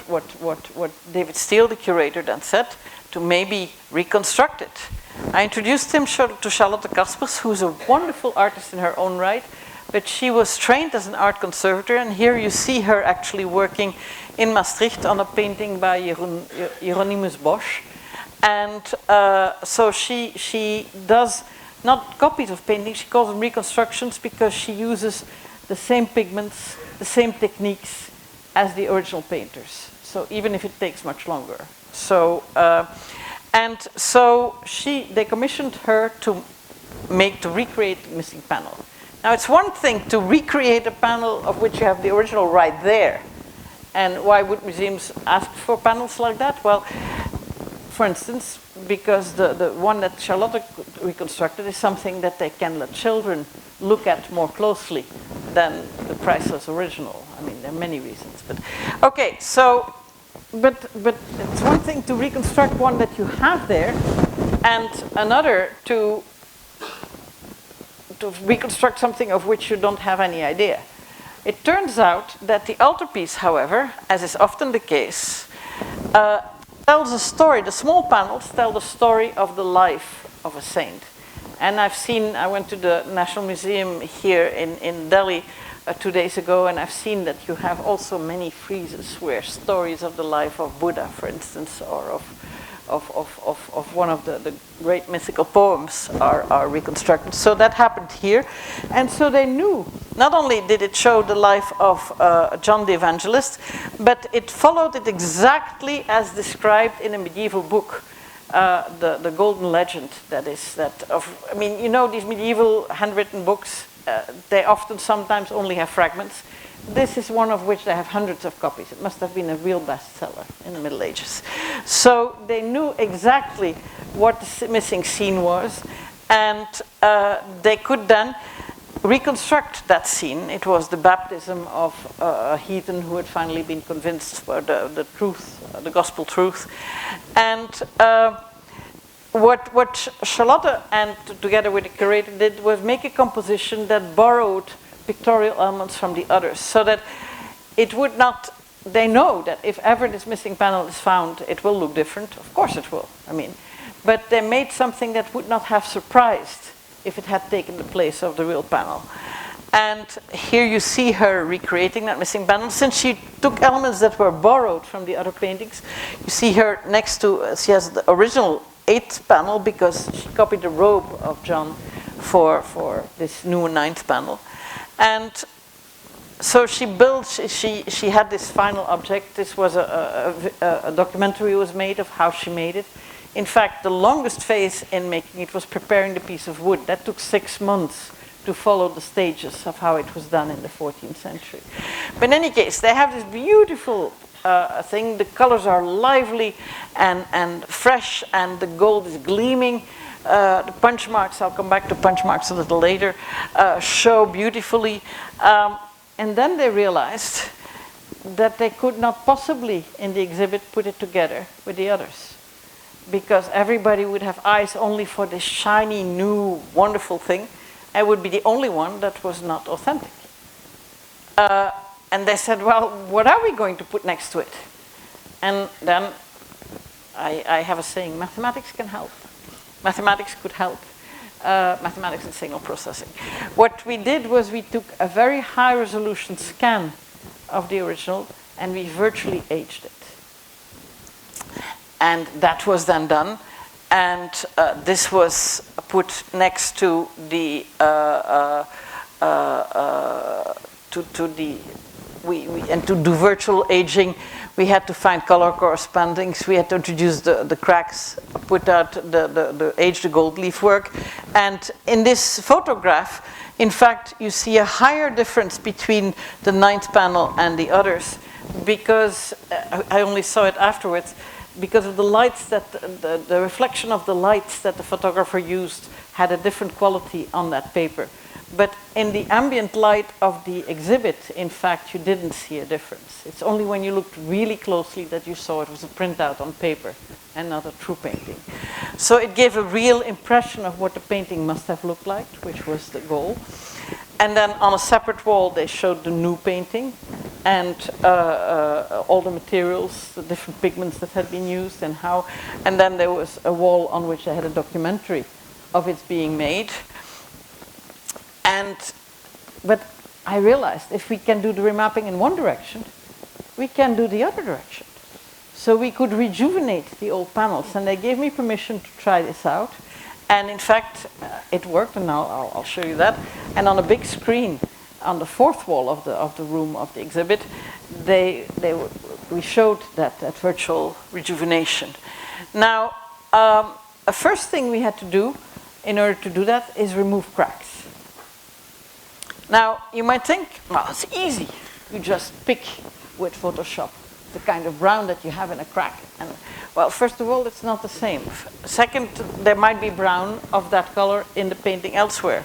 David Steele, the curator, then said, to maybe reconstruct it. I introduced him to Charlotte Kaspers, who's a wonderful artist in her own right, but she was trained as an art conservator, and here you see her actually working in Maastricht on a painting by Hieronymus Bosch. And so she does not copies of paintings, she calls them reconstructions because she uses the same pigments, the same techniques as the original painters. So even if it takes much longer. So, they commissioned her to recreate the missing panel. Now it's one thing to recreate a panel of which you have the original right there. And why would museums ask for panels like that? Well, for instance, because the one that Charlotte reconstructed is something that they can let children look at more closely than the priceless original. I mean, there are many reasons. But okay, so, but it's one thing to reconstruct one that you have there, and another to reconstruct something of which you don't have any idea. It turns out that the altarpiece, however, as is often the case, tells a story. The small panels tell the story of the life of a saint. And I went to the National Museum here in Delhi 2 days ago, and I've seen that you have also many friezes where stories of the life of Buddha, for instance, or of one of the great mythical poems are reconstructed. So that happened here. And so they knew, not only did it show the life of John the Evangelist, but it followed it exactly as described in a medieval book, the Golden Legend, I mean, you know, these medieval handwritten books, they often sometimes only have fragments. This is one of which they have hundreds of copies. It must have been a real bestseller in the Middle Ages. So they knew exactly what the missing scene was, and they could then reconstruct that scene. It was the baptism of a heathen who had finally been convinced for the truth, the gospel truth. And what Charlotte and together with the curator did was make a composition that borrowed pictorial elements from the others, so that it would not, they know that if ever this missing panel is found, it will look different. Of course it will, I mean. But they made something that would not have surprised if it had taken the place of the real panel. And here you see her recreating that missing panel. Since she took elements that were borrowed from the other paintings, you see her next to, she has the original 8th panel because she copied the robe of John for this new 9th panel. And so she had this final object. This was a documentary was made of how she made it. In fact, the longest phase in making it was preparing the piece of wood. That took 6 months to follow the stages of how it was done in the 14th century. But in any case, they have this beautiful thing. The colors are lively and fresh, and the gold is gleaming. The punch marks, I'll come back to punch marks a little later, show beautifully. And then they realized that they could not possibly, in the exhibit, put it together with the others, because everybody would have eyes only for this shiny, new, wonderful thing. I would be the only one that was not authentic. And they said, well, what are we going to put next to it? And then I have a saying, mathematics can help. Mathematics could help. Mathematics and signal processing. What we did was we took a very high resolution scan of the original and we virtually aged it. And that was then done. And this was put next to the and to do virtual aging, we had to find color correspondings. We had to introduce the cracks, put out the age the gold leaf work. And in this photograph, in fact, you see a higher difference between the 9th panel and the others, because I only saw it afterwards, because of the lights that the reflection of the lights that the photographer used had a different quality on that paper. But in the ambient light of the exhibit, in fact, you didn't see a difference. It's only when you looked really closely that you saw it was a printout on paper and not a true painting. So it gave a real impression of what the painting must have looked like, which was the goal. And then on a separate wall, they showed the new painting and all the materials, the different pigments that had been used and how. And then there was a wall on which they had a documentary of its being made. But I realized if we can do the remapping in one direction, we can do the other direction. So we could rejuvenate the old panels, and they gave me permission to try this out. And in fact, it worked, and now I'll show you that. And on a big screen on the 4th wall of the room of the exhibit, we showed that virtual rejuvenation. Now, a first thing we had to do in order to do that is remove cracks. Now, you might think, well, it's easy. You just pick with Photoshop the kind of brown that you have in a crack. And, well, first of all, it's not the same. Second, there might be brown of that color in the painting elsewhere.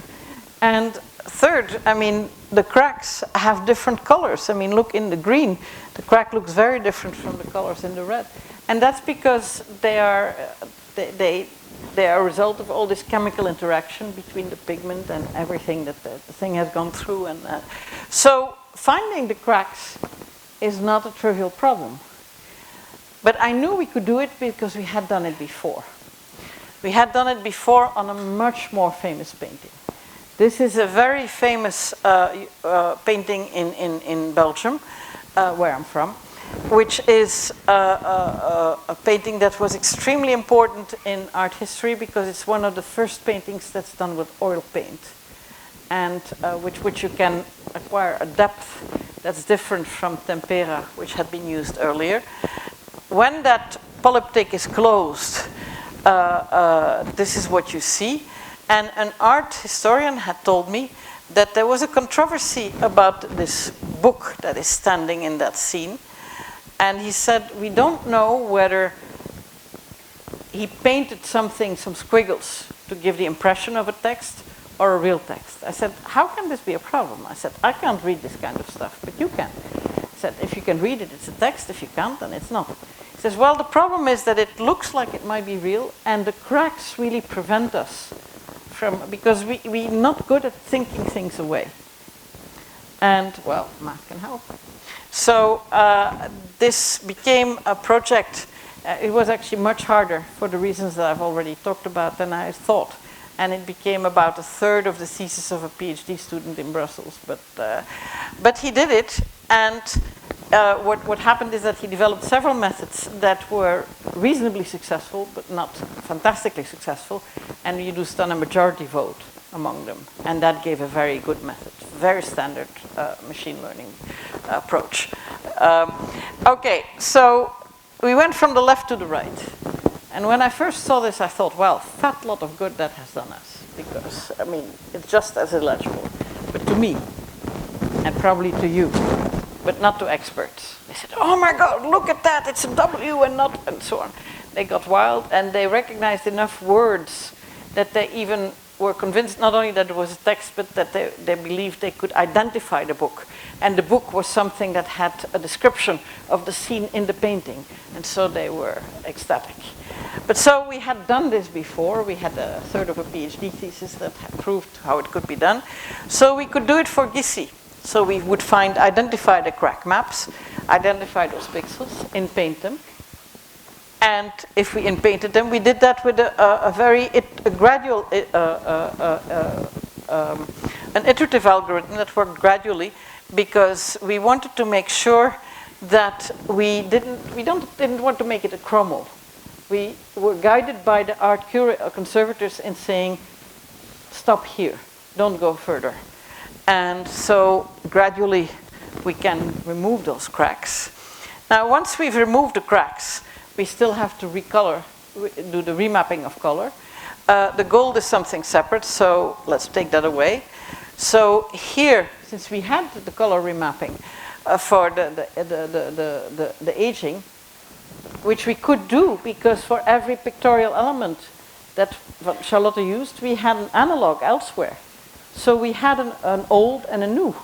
And third, I mean, the cracks have different colors. I mean, look in the green. The crack looks very different from the colors in the red. And that's because they are a result of all this chemical interaction between the pigment and everything that the thing has gone through. And so finding the cracks is not a trivial problem. But I knew we could do it because we had done it before. We had done it before on a much more famous painting. This is a very famous painting in Belgium, where I'm from, which is a painting that was extremely important in art history because it's one of the first paintings that's done with oil paint, and which you can acquire a depth that's different from tempera, which had been used earlier. When that polyptych is closed, this is what you see. And an art historian had told me that there was a controversy about this book that is standing in that scene. And he said, we don't know whether he painted something, some squiggles, to give the impression of a text or a real text. I said, how can this be a problem? I said, I can't read this kind of stuff, but you can. He said, if you can read it, it's a text. If you can't, then it's not. He says, well, the problem is that it looks like it might be real, and the cracks really prevent us from, because we're not good at thinking things away. And, well, math can help. So this became a project. It was actually much harder for the reasons that I've already talked about than I thought. And it became about a third of the thesis of a PhD student in Brussels. But he did it, and what happened is that he developed several methods that were reasonably successful, but not fantastically successful, and he used on a majority vote among them. And that gave a very good method, very standard machine learning approach. Okay, so we went from the left to the right. And when I first saw this, I thought, well, fat lot of good that has done us. because, I mean, it's just as illegible. But to me, and probably to you, but not to experts. They said, oh my God, look at that, it's a W and not, and so on. They got wild, and they recognized enough words that they even were convinced not only that it was a text, but that they believed they could identify the book. And the book was something that had a description of the scene in the painting. And so they were ecstatic. But so we had done this before. We had a third of a PhD thesis that had proved how it could be done. So we could do it for GISI. So we would identify the crack maps, identify those pixels, inpaint them. And if we inpainted them, we did that with a gradual, an iterative algorithm that worked gradually, because we wanted to make sure that we didn't want to make it a chromo. We were guided by the art conservators in saying, stop here, don't go further. And so gradually we can remove those cracks. Now, once we've removed the cracks, we still have to recolor, do the remapping of color. The gold is something separate, so let's take that away. So here, since we had the color remapping for the aging, which we could do because for every pictorial element that Charlotte used, we had an analog elsewhere. So we had an old and a new.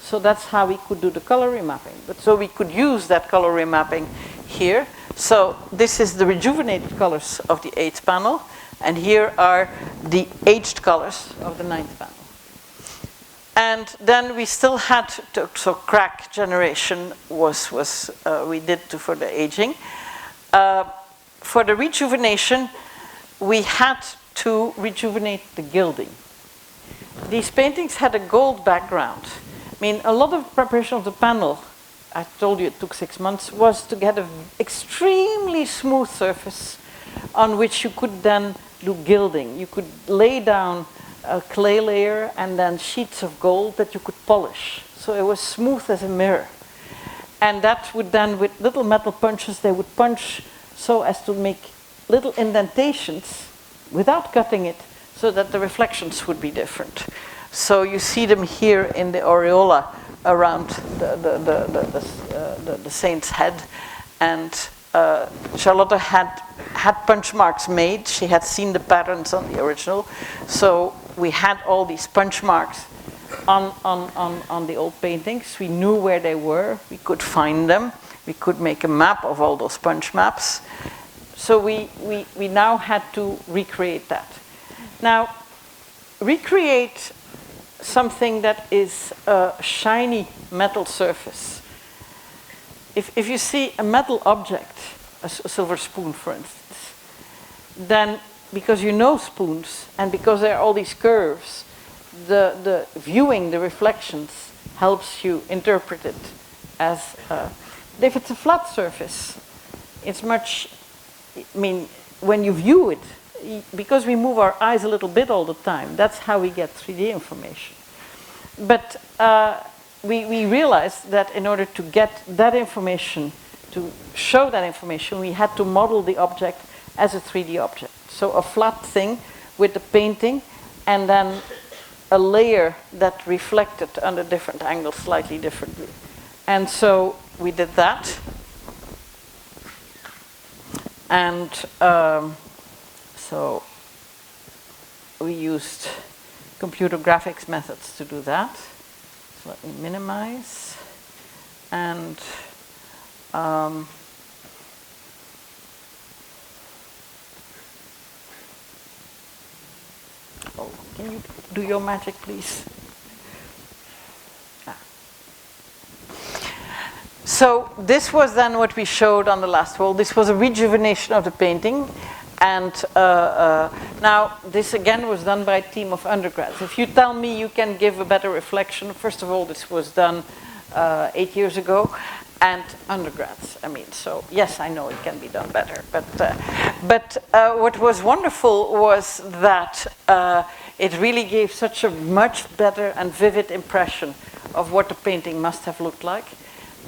So that's how we could do the color remapping. But so we could use that color remapping here. So this is the rejuvenated colors of the 8th panel, and here are the aged colors of the 9th panel. And then we still had to, so crack generation we did for the aging. For the rejuvenation, we had to rejuvenate the gilding. These paintings had a gold background. I mean, a lot of preparation of the panel, I told you it took 6 months, was to get an extremely smooth surface on which you could then do gilding. You could lay down a clay layer and then sheets of gold that you could polish. So it was smooth as a mirror. And that would then, with little metal punches, they would punch so as to make little indentations without cutting it, so that the reflections would be different. So you see them here in the aureola around the saint's head. And Charlotte had punch marks made. She had seen the patterns on the original. So we had all these punch marks on the old paintings. We knew where they were. We could find them. We could make a map of all those punch maps. So we now had to recreate that. Now, recreate something that is a shiny metal surface. If you see a metal object, a silver spoon for instance, then because you know spoons and because there are all these curves, the viewing the reflections helps you interpret it as if it's a flat surface, it's much, I mean, when you view it, because we move our eyes a little bit all the time, that's how we get 3D information. But we realized that in order to get that information, to show that information, we had to model the object as a 3D object. So a flat thing with the painting and then a layer that reflected under different angles slightly differently. And so we did that. And so we used computer graphics methods to do that. So let me minimize. And oh, can you do your magic, please? So this was then what we showed on the last wall. This was a rejuvenation of the painting. And now this again was done by a team of undergrads. If you tell me you can give a better reflection, first of all, this was done 8 years ago, and undergrads. I mean, so yes, I know it can be done better. But what was wonderful was that it really gave such a much better and vivid impression of what the painting must have looked like.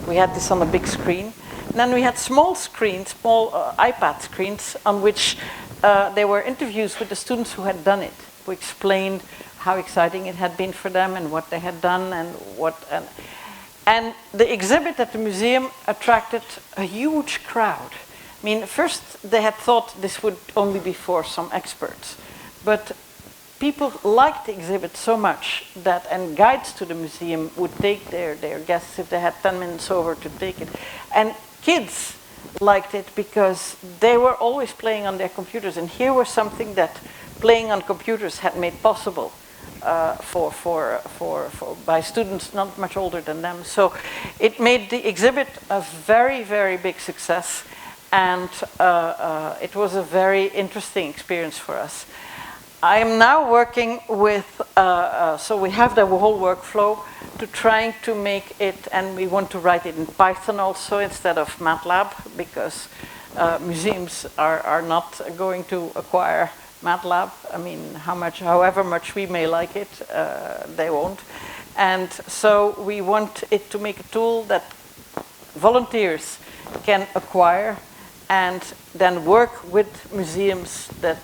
We had this on a big screen. And then we had small screens, small iPad screens, on which there were interviews with the students who had done it. who explained how exciting it had been for them and what they had done and the exhibit at the museum attracted a huge crowd. I mean, first they had thought this would only be for some experts, but people liked the exhibit so much that, and guides to the museum would take their guests if they had 10 minutes over to take it. And kids liked it because they were always playing on their computers, and here was something that playing on computers had made possible by students not much older than them. So it made the exhibit a very, very big success, and it was a very interesting experience for us. I am now working with, so we have the whole workflow to trying to make it, and we want to write it in Python also instead of MATLAB, because museums are not going to acquire MATLAB. I mean, however much we may like it, they won't. And so we want it to make a tool that volunteers can acquire and then work with museums that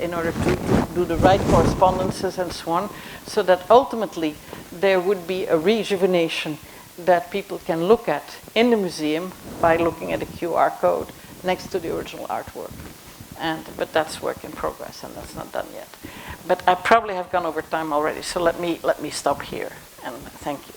in order to do the right correspondences and so on, so that ultimately there would be a rejuvenation that people can look at in the museum by looking at a QR code next to the original artwork. But that's work in progress, and that's not done yet. But I probably have gone over time already, so let me stop here, and thank you.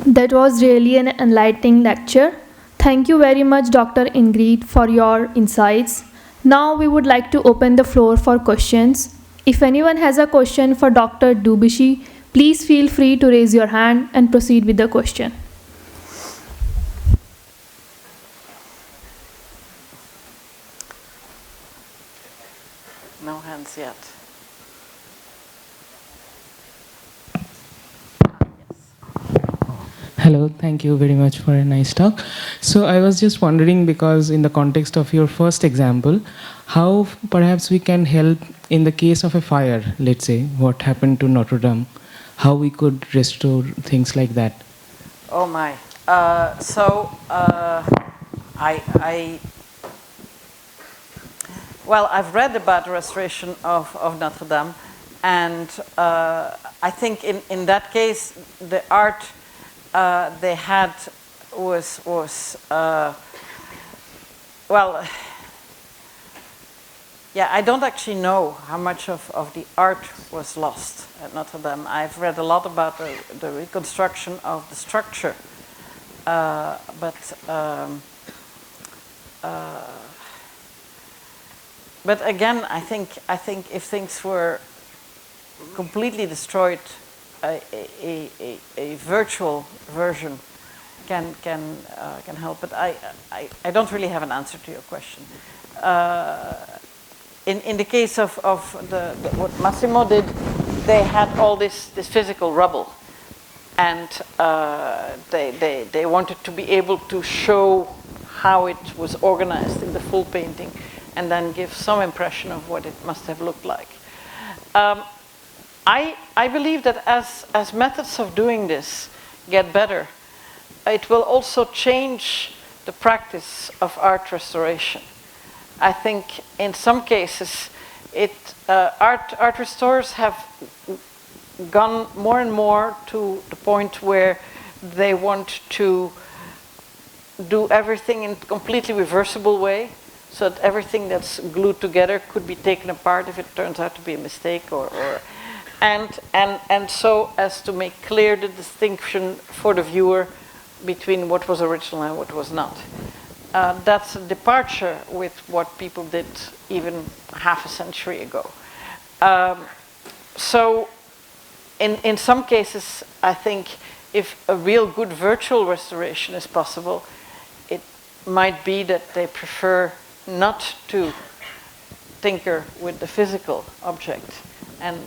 That was really an enlightening lecture. Thank you very much, Dr. Ingrid, for your insights. Now we would like to open the floor for questions. If anyone has a question for Dr. Daubechies, please feel free to raise your hand and proceed with the question. No hands yet. Hello, thank you very much for a nice talk. So I was just wondering, because in the context of your first example, how perhaps we can help in the case of a fire, let's say, what happened to Notre Dame, how we could restore things like that. Oh my. Well, I've read about the restoration of Notre Dame, and I think in that case, the art they had was well, yeah, I don't actually know how much of the art was lost at Notre Dame. I've read a lot about the reconstruction of the structure, but again, I think if things were completely destroyed, a virtual version can help. But I don't really have an answer to your question. In the case of what Massimo did, they had all this physical rubble, and they wanted to be able to show how it was organized in the full painting, and then give some impression of what it must have looked like. I believe that as methods of doing this get better, it will also change the practice of art restoration. I think in some cases, art restorers have gone more and more to the point where they want to do everything in a completely reversible way, so that everything that's glued together could be taken apart if it turns out to be a mistake, and so as to make clear the distinction for the viewer between what was original and what was not. That's a departure with what people did even half a century ago. So in some cases, I think if a real good virtual restoration is possible, it might be that they prefer not to tinker with the physical object and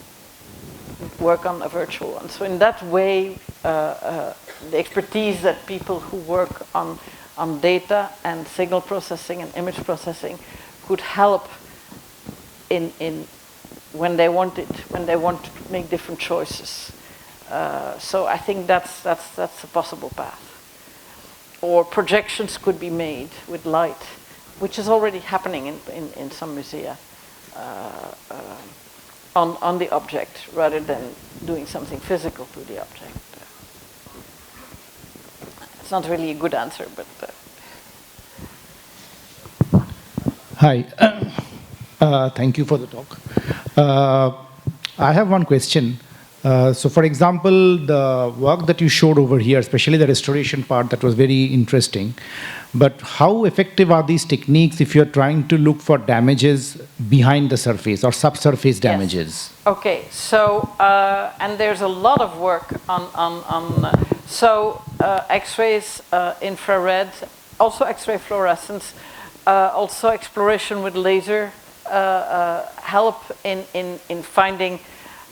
work on a virtual one. So in that way, the expertise that people who work on data and signal processing and image processing could help in when they want to make different choices. So I think that's a possible path. Or projections could be made with light, which is already happening in some musea, on the object, rather than doing something physical to the object. It's not really a good answer, but... Hi. Thank you for the talk. I have one question. So for example, the work that you showed over here, especially the restoration part, that was very interesting. But how effective are these techniques if you're trying to look for damages behind the surface or subsurface damages? Yes. Okay, so, and there's a lot of work on X-rays, infrared, also X-ray fluorescence, also exploration with laser help in finding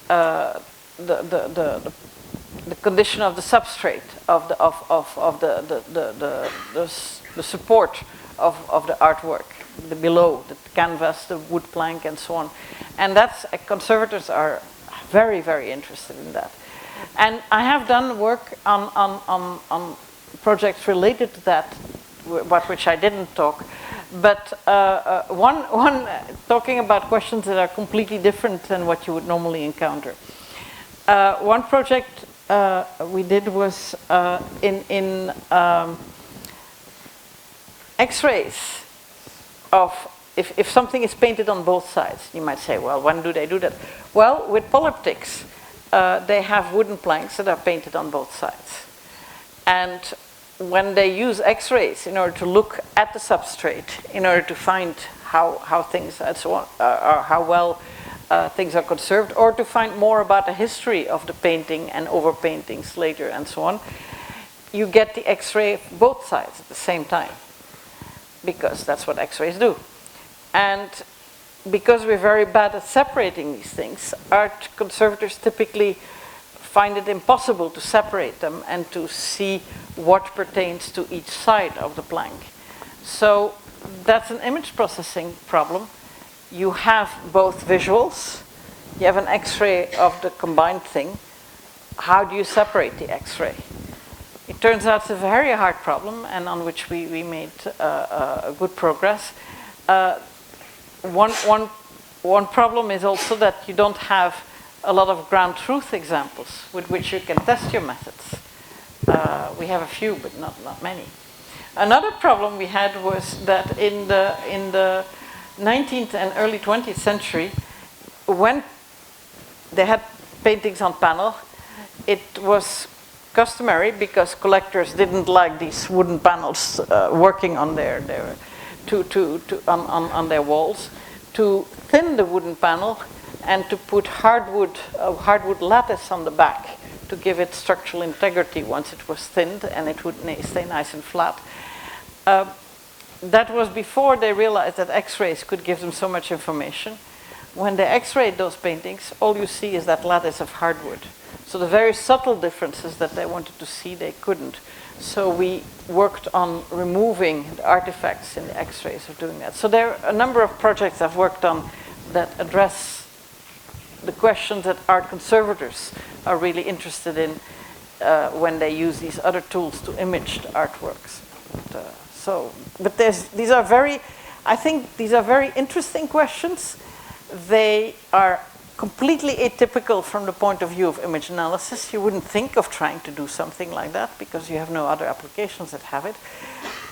the condition of the substrate of the support of the artwork, the below, the canvas, the wood plank, and so on. And that's conservators are very, very interested in that. And I have done work on projects related to that, about which I didn't talk. But one talking about questions that are completely different than what you would normally encounter. One project we did was in X-rays of if something is painted on both sides. You might say, well, when do they do that? Well, with polyptychs, they have wooden planks that are painted on both sides. And when they use X-rays in order to look at the substrate, in order to find how things and so on, or how well things are conserved, or to find more about the history of the painting and overpaintings later and so on, you get the X-ray of both sides at the same time, because that's what X-rays do. And because we're very bad at separating these things, art conservators typically find it impossible to separate them and to see what pertains to each side of the plank. So that's an image processing problem. You have both visuals, you have an X-ray of the combined thing. How do you separate the X-ray? It turns out it's a very hard problem, and on which we made good progress. One problem is also that you don't have a lot of ground truth examples with which you can test your methods. We have a few, but not many. Another problem we had was that in the 19th and early 20th century, when they had paintings on panel, it was customary, because collectors didn't like these wooden panels working on their walls, to thin the wooden panel and to put hardwood lattice on the back to give it structural integrity once it was thinned, and it would stay nice and flat. That was before they realized that X-rays could give them so much information. When they X-rayed those paintings, all you see is that lattice of hardwood. So the very subtle differences that they wanted to see, they couldn't. So we worked on removing the artifacts in the X-rays of doing that. So there are a number of projects I've worked on that address the questions that art conservators are really interested in when they use these other tools to image the artworks. But these are very, I think these are very interesting questions. They are completely atypical from the point of view of image analysis. You wouldn't think of trying to do something like that because you have no other applications that have it.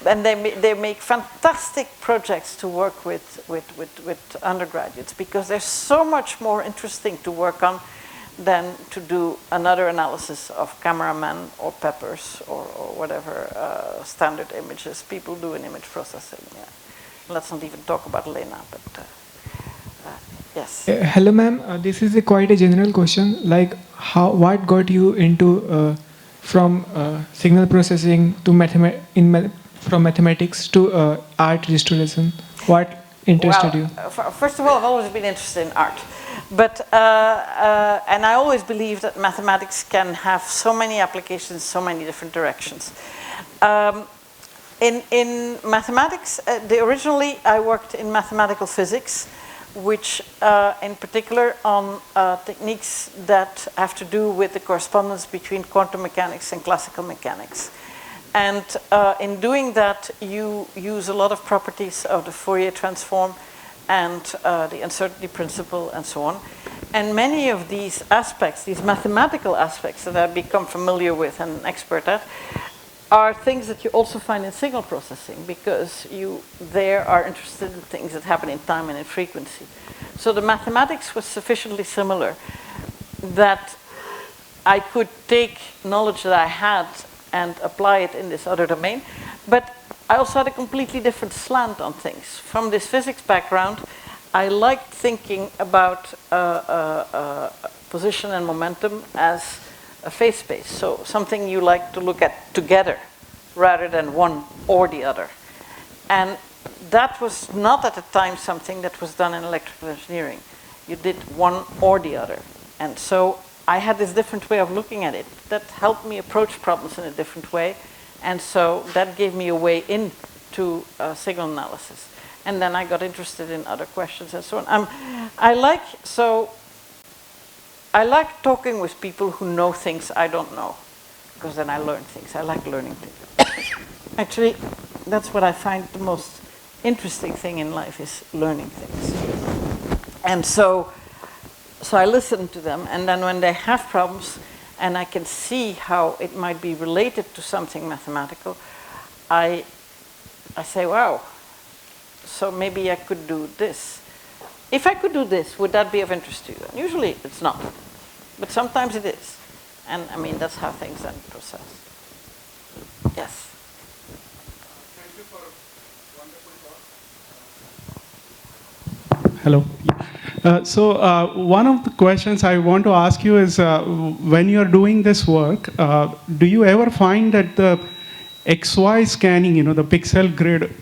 And they make fantastic projects to work with undergraduates, because they're so much more interesting to work on than to do another analysis of cameraman or peppers or whatever standard images people do in image processing. Yeah. Let's not even talk about Lena, but yes. Hello, ma'am. This is quite a general question. Like, what got you into from signal processing to from mathematics to art restoration? What interested you? First of all, I've always been interested in art. But, and I always believe that mathematics can have so many applications, so many different directions. In mathematics, originally I worked in mathematical physics, which in particular on techniques that have to do with the correspondence between quantum mechanics and classical mechanics. And in doing that, you use a lot of properties of the Fourier transform and the uncertainty principle and so on. And many of these aspects, these mathematical aspects that I've become familiar with and an expert at, are things that you also find in signal processing, because you there are interested in things that happen in time and in frequency. So the mathematics was sufficiently similar that I could take knowledge that I had and apply it in this other domain. But I also had a completely different slant on things. From this physics background, I liked thinking about position and momentum as a phase space, so something you like to look at together rather than one or the other. And that was not at the time something that was done in electrical engineering. You did one or the other. And so I had this different way of looking at it that helped me approach problems in a different way. And so that gave me a way into signal analysis. And then I got interested in other questions and so on. I like talking with people who know things I don't know, because then I learn things. I like learning things. Actually, that's what I find the most interesting thing in life, is learning things. And so I listen to them, and then when they have problems and I can see how it might be related to something mathematical, I say, wow, so maybe I could do this. If I could do this, would that be of interest to you? And usually it's not, but sometimes it is. And I mean, that's how things then process. Yes? Thank you for a wonderful talk. Hello. One of the questions I want to ask you is, when you're doing this work, do you ever find that the XY scanning, the pixel grid,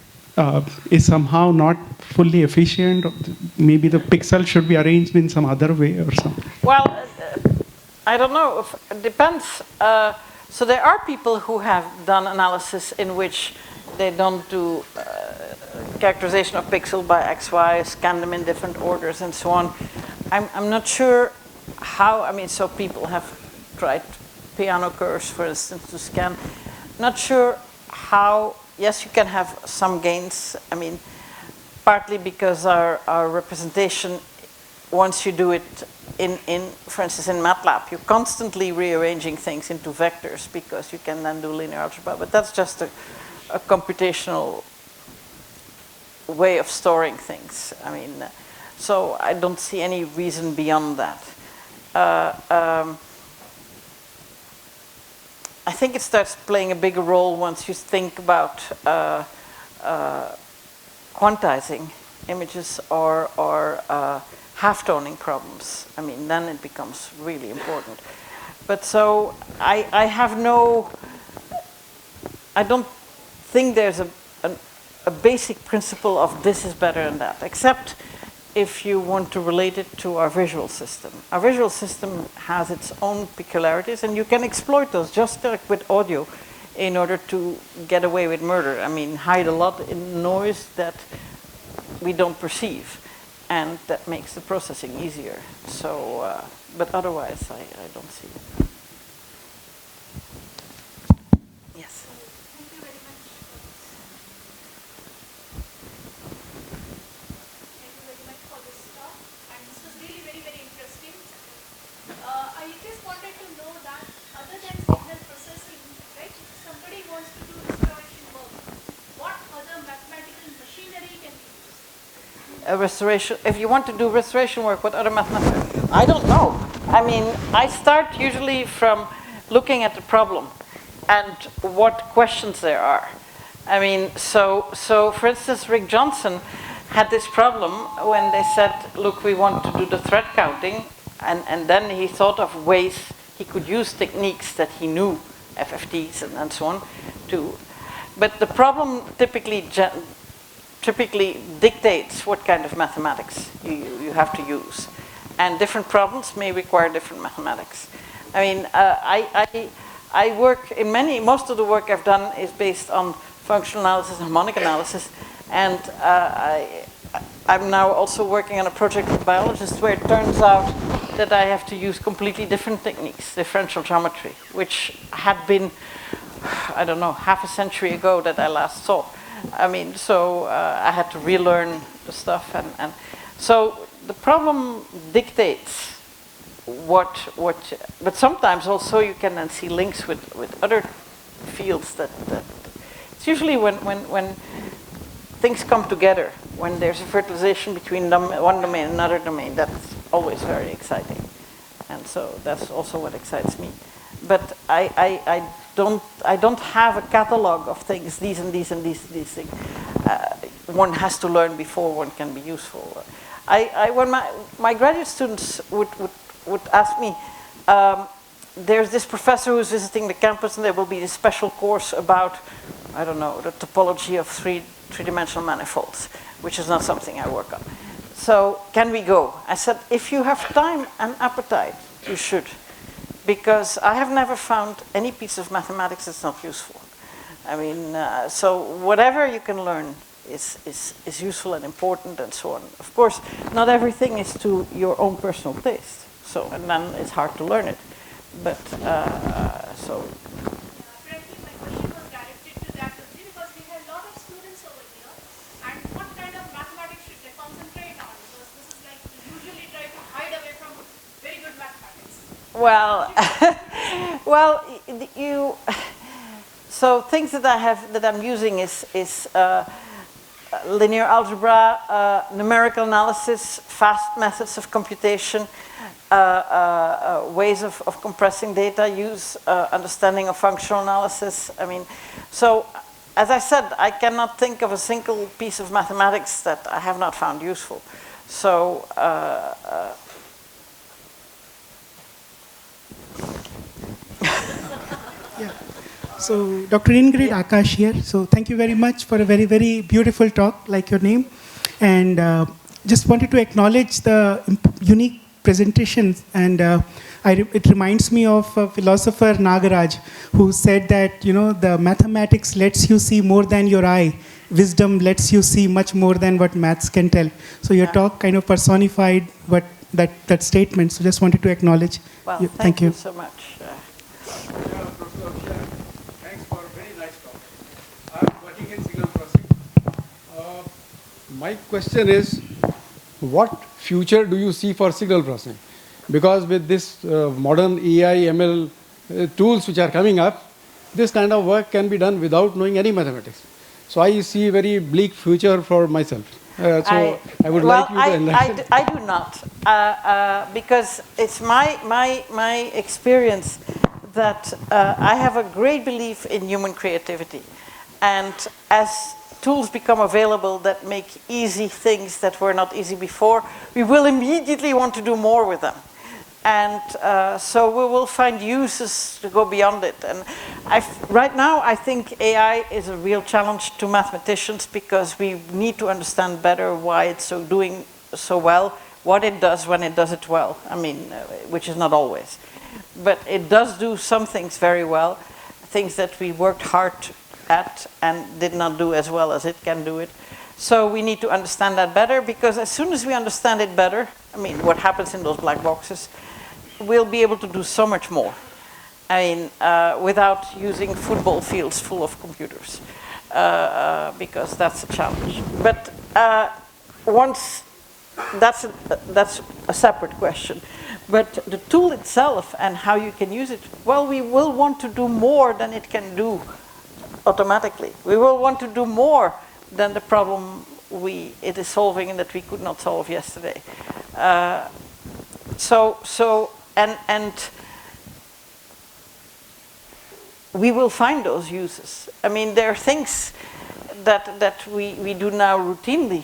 is somehow not fully efficient? Maybe the pixel should be arranged in some other way or something? Well, I don't know. It depends. So there are people who have done analysis in which they don't do characterization of pixel by XY, scan them in different orders and so on. I'm not sure how, so people have tried piano curves, for instance, to scan. Not sure how. Yes, you can have some gains. Partly because our representation, once you do it for instance, in MATLAB, you're constantly rearranging things into vectors because you can then do linear algebra. But that's just a computational way of storing things. So I don't see any reason beyond that. I think it starts playing a bigger role once you think about quantizing images or half-toning problems. Then it becomes really important. But so I don't think there's a basic principle of this is better than that, except if you want to relate it to our visual system. Our visual system has its own peculiarities, and you can exploit those just like with audio in order to get away with murder. Hide a lot in noise that we don't perceive, and that makes the processing easier. So, but otherwise, I don't see it. Yes. Thank you very much. Thank you very much for this talk, and this was really very, very interesting. I just wanted to know that other than signal processing, right, if somebody wants to do restoration work, what other mathematical machinery can be used? Restoration. If you want to do restoration work, what other mathematics? I don't know. I start usually from looking at the problem and what questions there are. So for instance, Rick Johnson had this problem when they said, look, we want to do the thread counting, and then he thought of ways he could use techniques that he knew, FFTs and so on, to. But the problem typically dictates what kind of mathematics you have to use. And different problems may require different mathematics. I work in most of the work I've done is based on functional analysis and harmonic analysis. And I'm now also working on a project with biologists where it turns out that I have to use completely different techniques, differential geometry, which had been, I don't know, half a century ago that I last saw. I mean, so I had to relearn the stuff, and so the problem dictates but sometimes also you can then see links with other fields that it's usually when things come together, when there's a fertilization between one domain and another domain, that's always very exciting. And so that's also what excites me. But I don't have a catalog of things, these and these and these things. One has to learn before one can be useful. When my graduate students would ask me, there's this professor who's visiting the campus and there will be this special course about, I don't know, the topology of three-dimensional manifolds, which is not something I work on. So can we go? I said, if you have time and appetite, you should. Because I have never found any piece of mathematics that's not useful. I mean, so whatever you can learn is useful and important and so on. Of course, not everything is to your own personal taste. So, and then it's hard to learn it. But, so. Frankly, my question was directed to that only because we have a lot of students over here. And what kind of mathematics should they concentrate on? Because this is like we usually try to hide away from very good mathematics. Well, so things that I'm using is linear algebra, numerical analysis, fast methods of computation, ways of compressing data, understanding of functional analysis. I mean, so as I said, I cannot think of a single piece of mathematics that I have not found useful. So. Yeah. So, Dr. Ingrid Akash here. So, thank you very much for a very, very beautiful talk, like your name. And just wanted to acknowledge the unique presentations. And it reminds me of philosopher Nagaraj, who said that, you know, the mathematics lets you see more than your eye. Wisdom lets you see much more than what maths can tell. So, your talk kind of personified that statement. So, just wanted to acknowledge. Well, you. Thank you so much. Thanks for a very nice talk. I'm working in signal processing. My question is, what future do you see for signal processing? Because with this modern AI, ML tools which are coming up, this kind of work can be done without knowing any mathematics. So I see a very bleak future for myself. I would like you to enlighten. I do not, because it's my experience that I have a great belief in human creativity. And as tools become available that make easy things that were not easy before, we will immediately want to do more with them. And so we will find uses to go beyond it. And right now, I think AI is a real challenge to mathematicians because we need to understand better why it's doing so well, what it does when it does it well. I mean, which is not always. But it does do some things very well, things that we worked hard at and did not do as well as it can do it. So we need to understand that better, because as soon as we understand it better, I mean, what happens in those black boxes, we'll be able to do so much more. I mean, without using football fields full of computers, because that's a challenge. But once, that's a separate question. But the tool itself and how you can use it, well, we will want to do more than it can do automatically. We will want to do more than the problem it is solving and that we could not solve yesterday. And we will find those uses. I mean, there are things that we do now routinely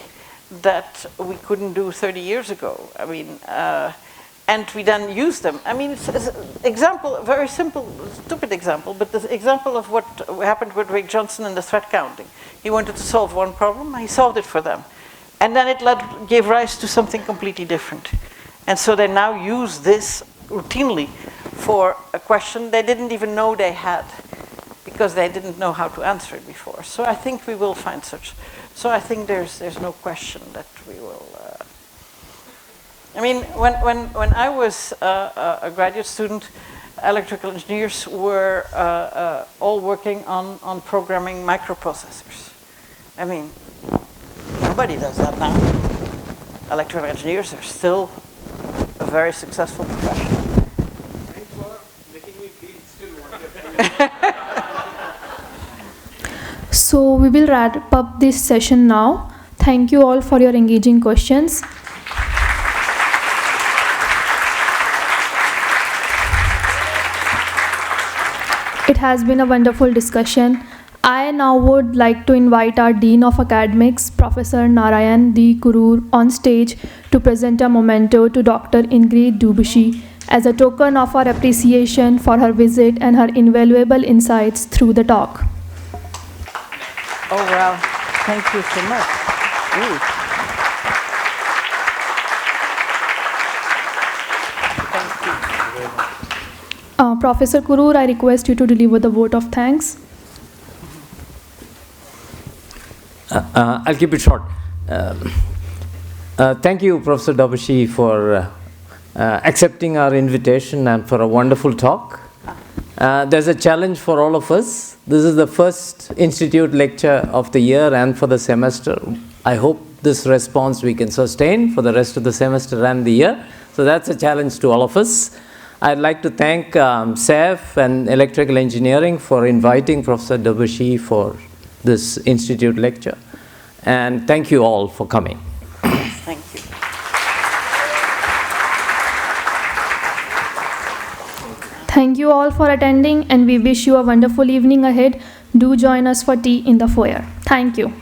that we couldn't do 30 years ago. I mean, and we then use them. I mean, it's an example, a very simple, stupid example, but the example of what happened with Rick Johnson and the thread counting. He wanted to solve one problem, he solved it for them. And then it gave rise to something completely different. And so they now use this routinely for a question they didn't even know they had, because they didn't know how to answer it before. So I think we will find such. So I think there's no question that we will. I mean, when I was a graduate student, electrical engineers were all working on programming microprocessors. I mean, nobody does that now. Electrical engineers are still a very successful profession. Thanks for making me feel still wanted. So we will wrap up this session now. Thank you all for your engaging questions. It has been a wonderful discussion. I now would like to invite our Dean of Academics, Professor Narayan D. Kurur, on stage to present a memento to Dr. Ingrid Daubechies as a token of our appreciation for her visit and her invaluable insights through the talk. Oh, wow. Thank you so much. Ooh. Professor Kurur, I request you to deliver the vote of thanks. I'll keep it short. Thank you, Professor Daubechies, for accepting our invitation and for a wonderful talk. There's a challenge for all of us. This is the first institute lecture of the year and for the semester. I hope this response we can sustain for the rest of the semester and the year. So that's a challenge to all of us. I'd like to thank SAF and Electrical Engineering for inviting Professor Daubechies for this institute lecture. And thank you all for coming. Thank you. Thank you all for attending, and we wish you a wonderful evening ahead. Do join us for tea in the foyer. Thank you.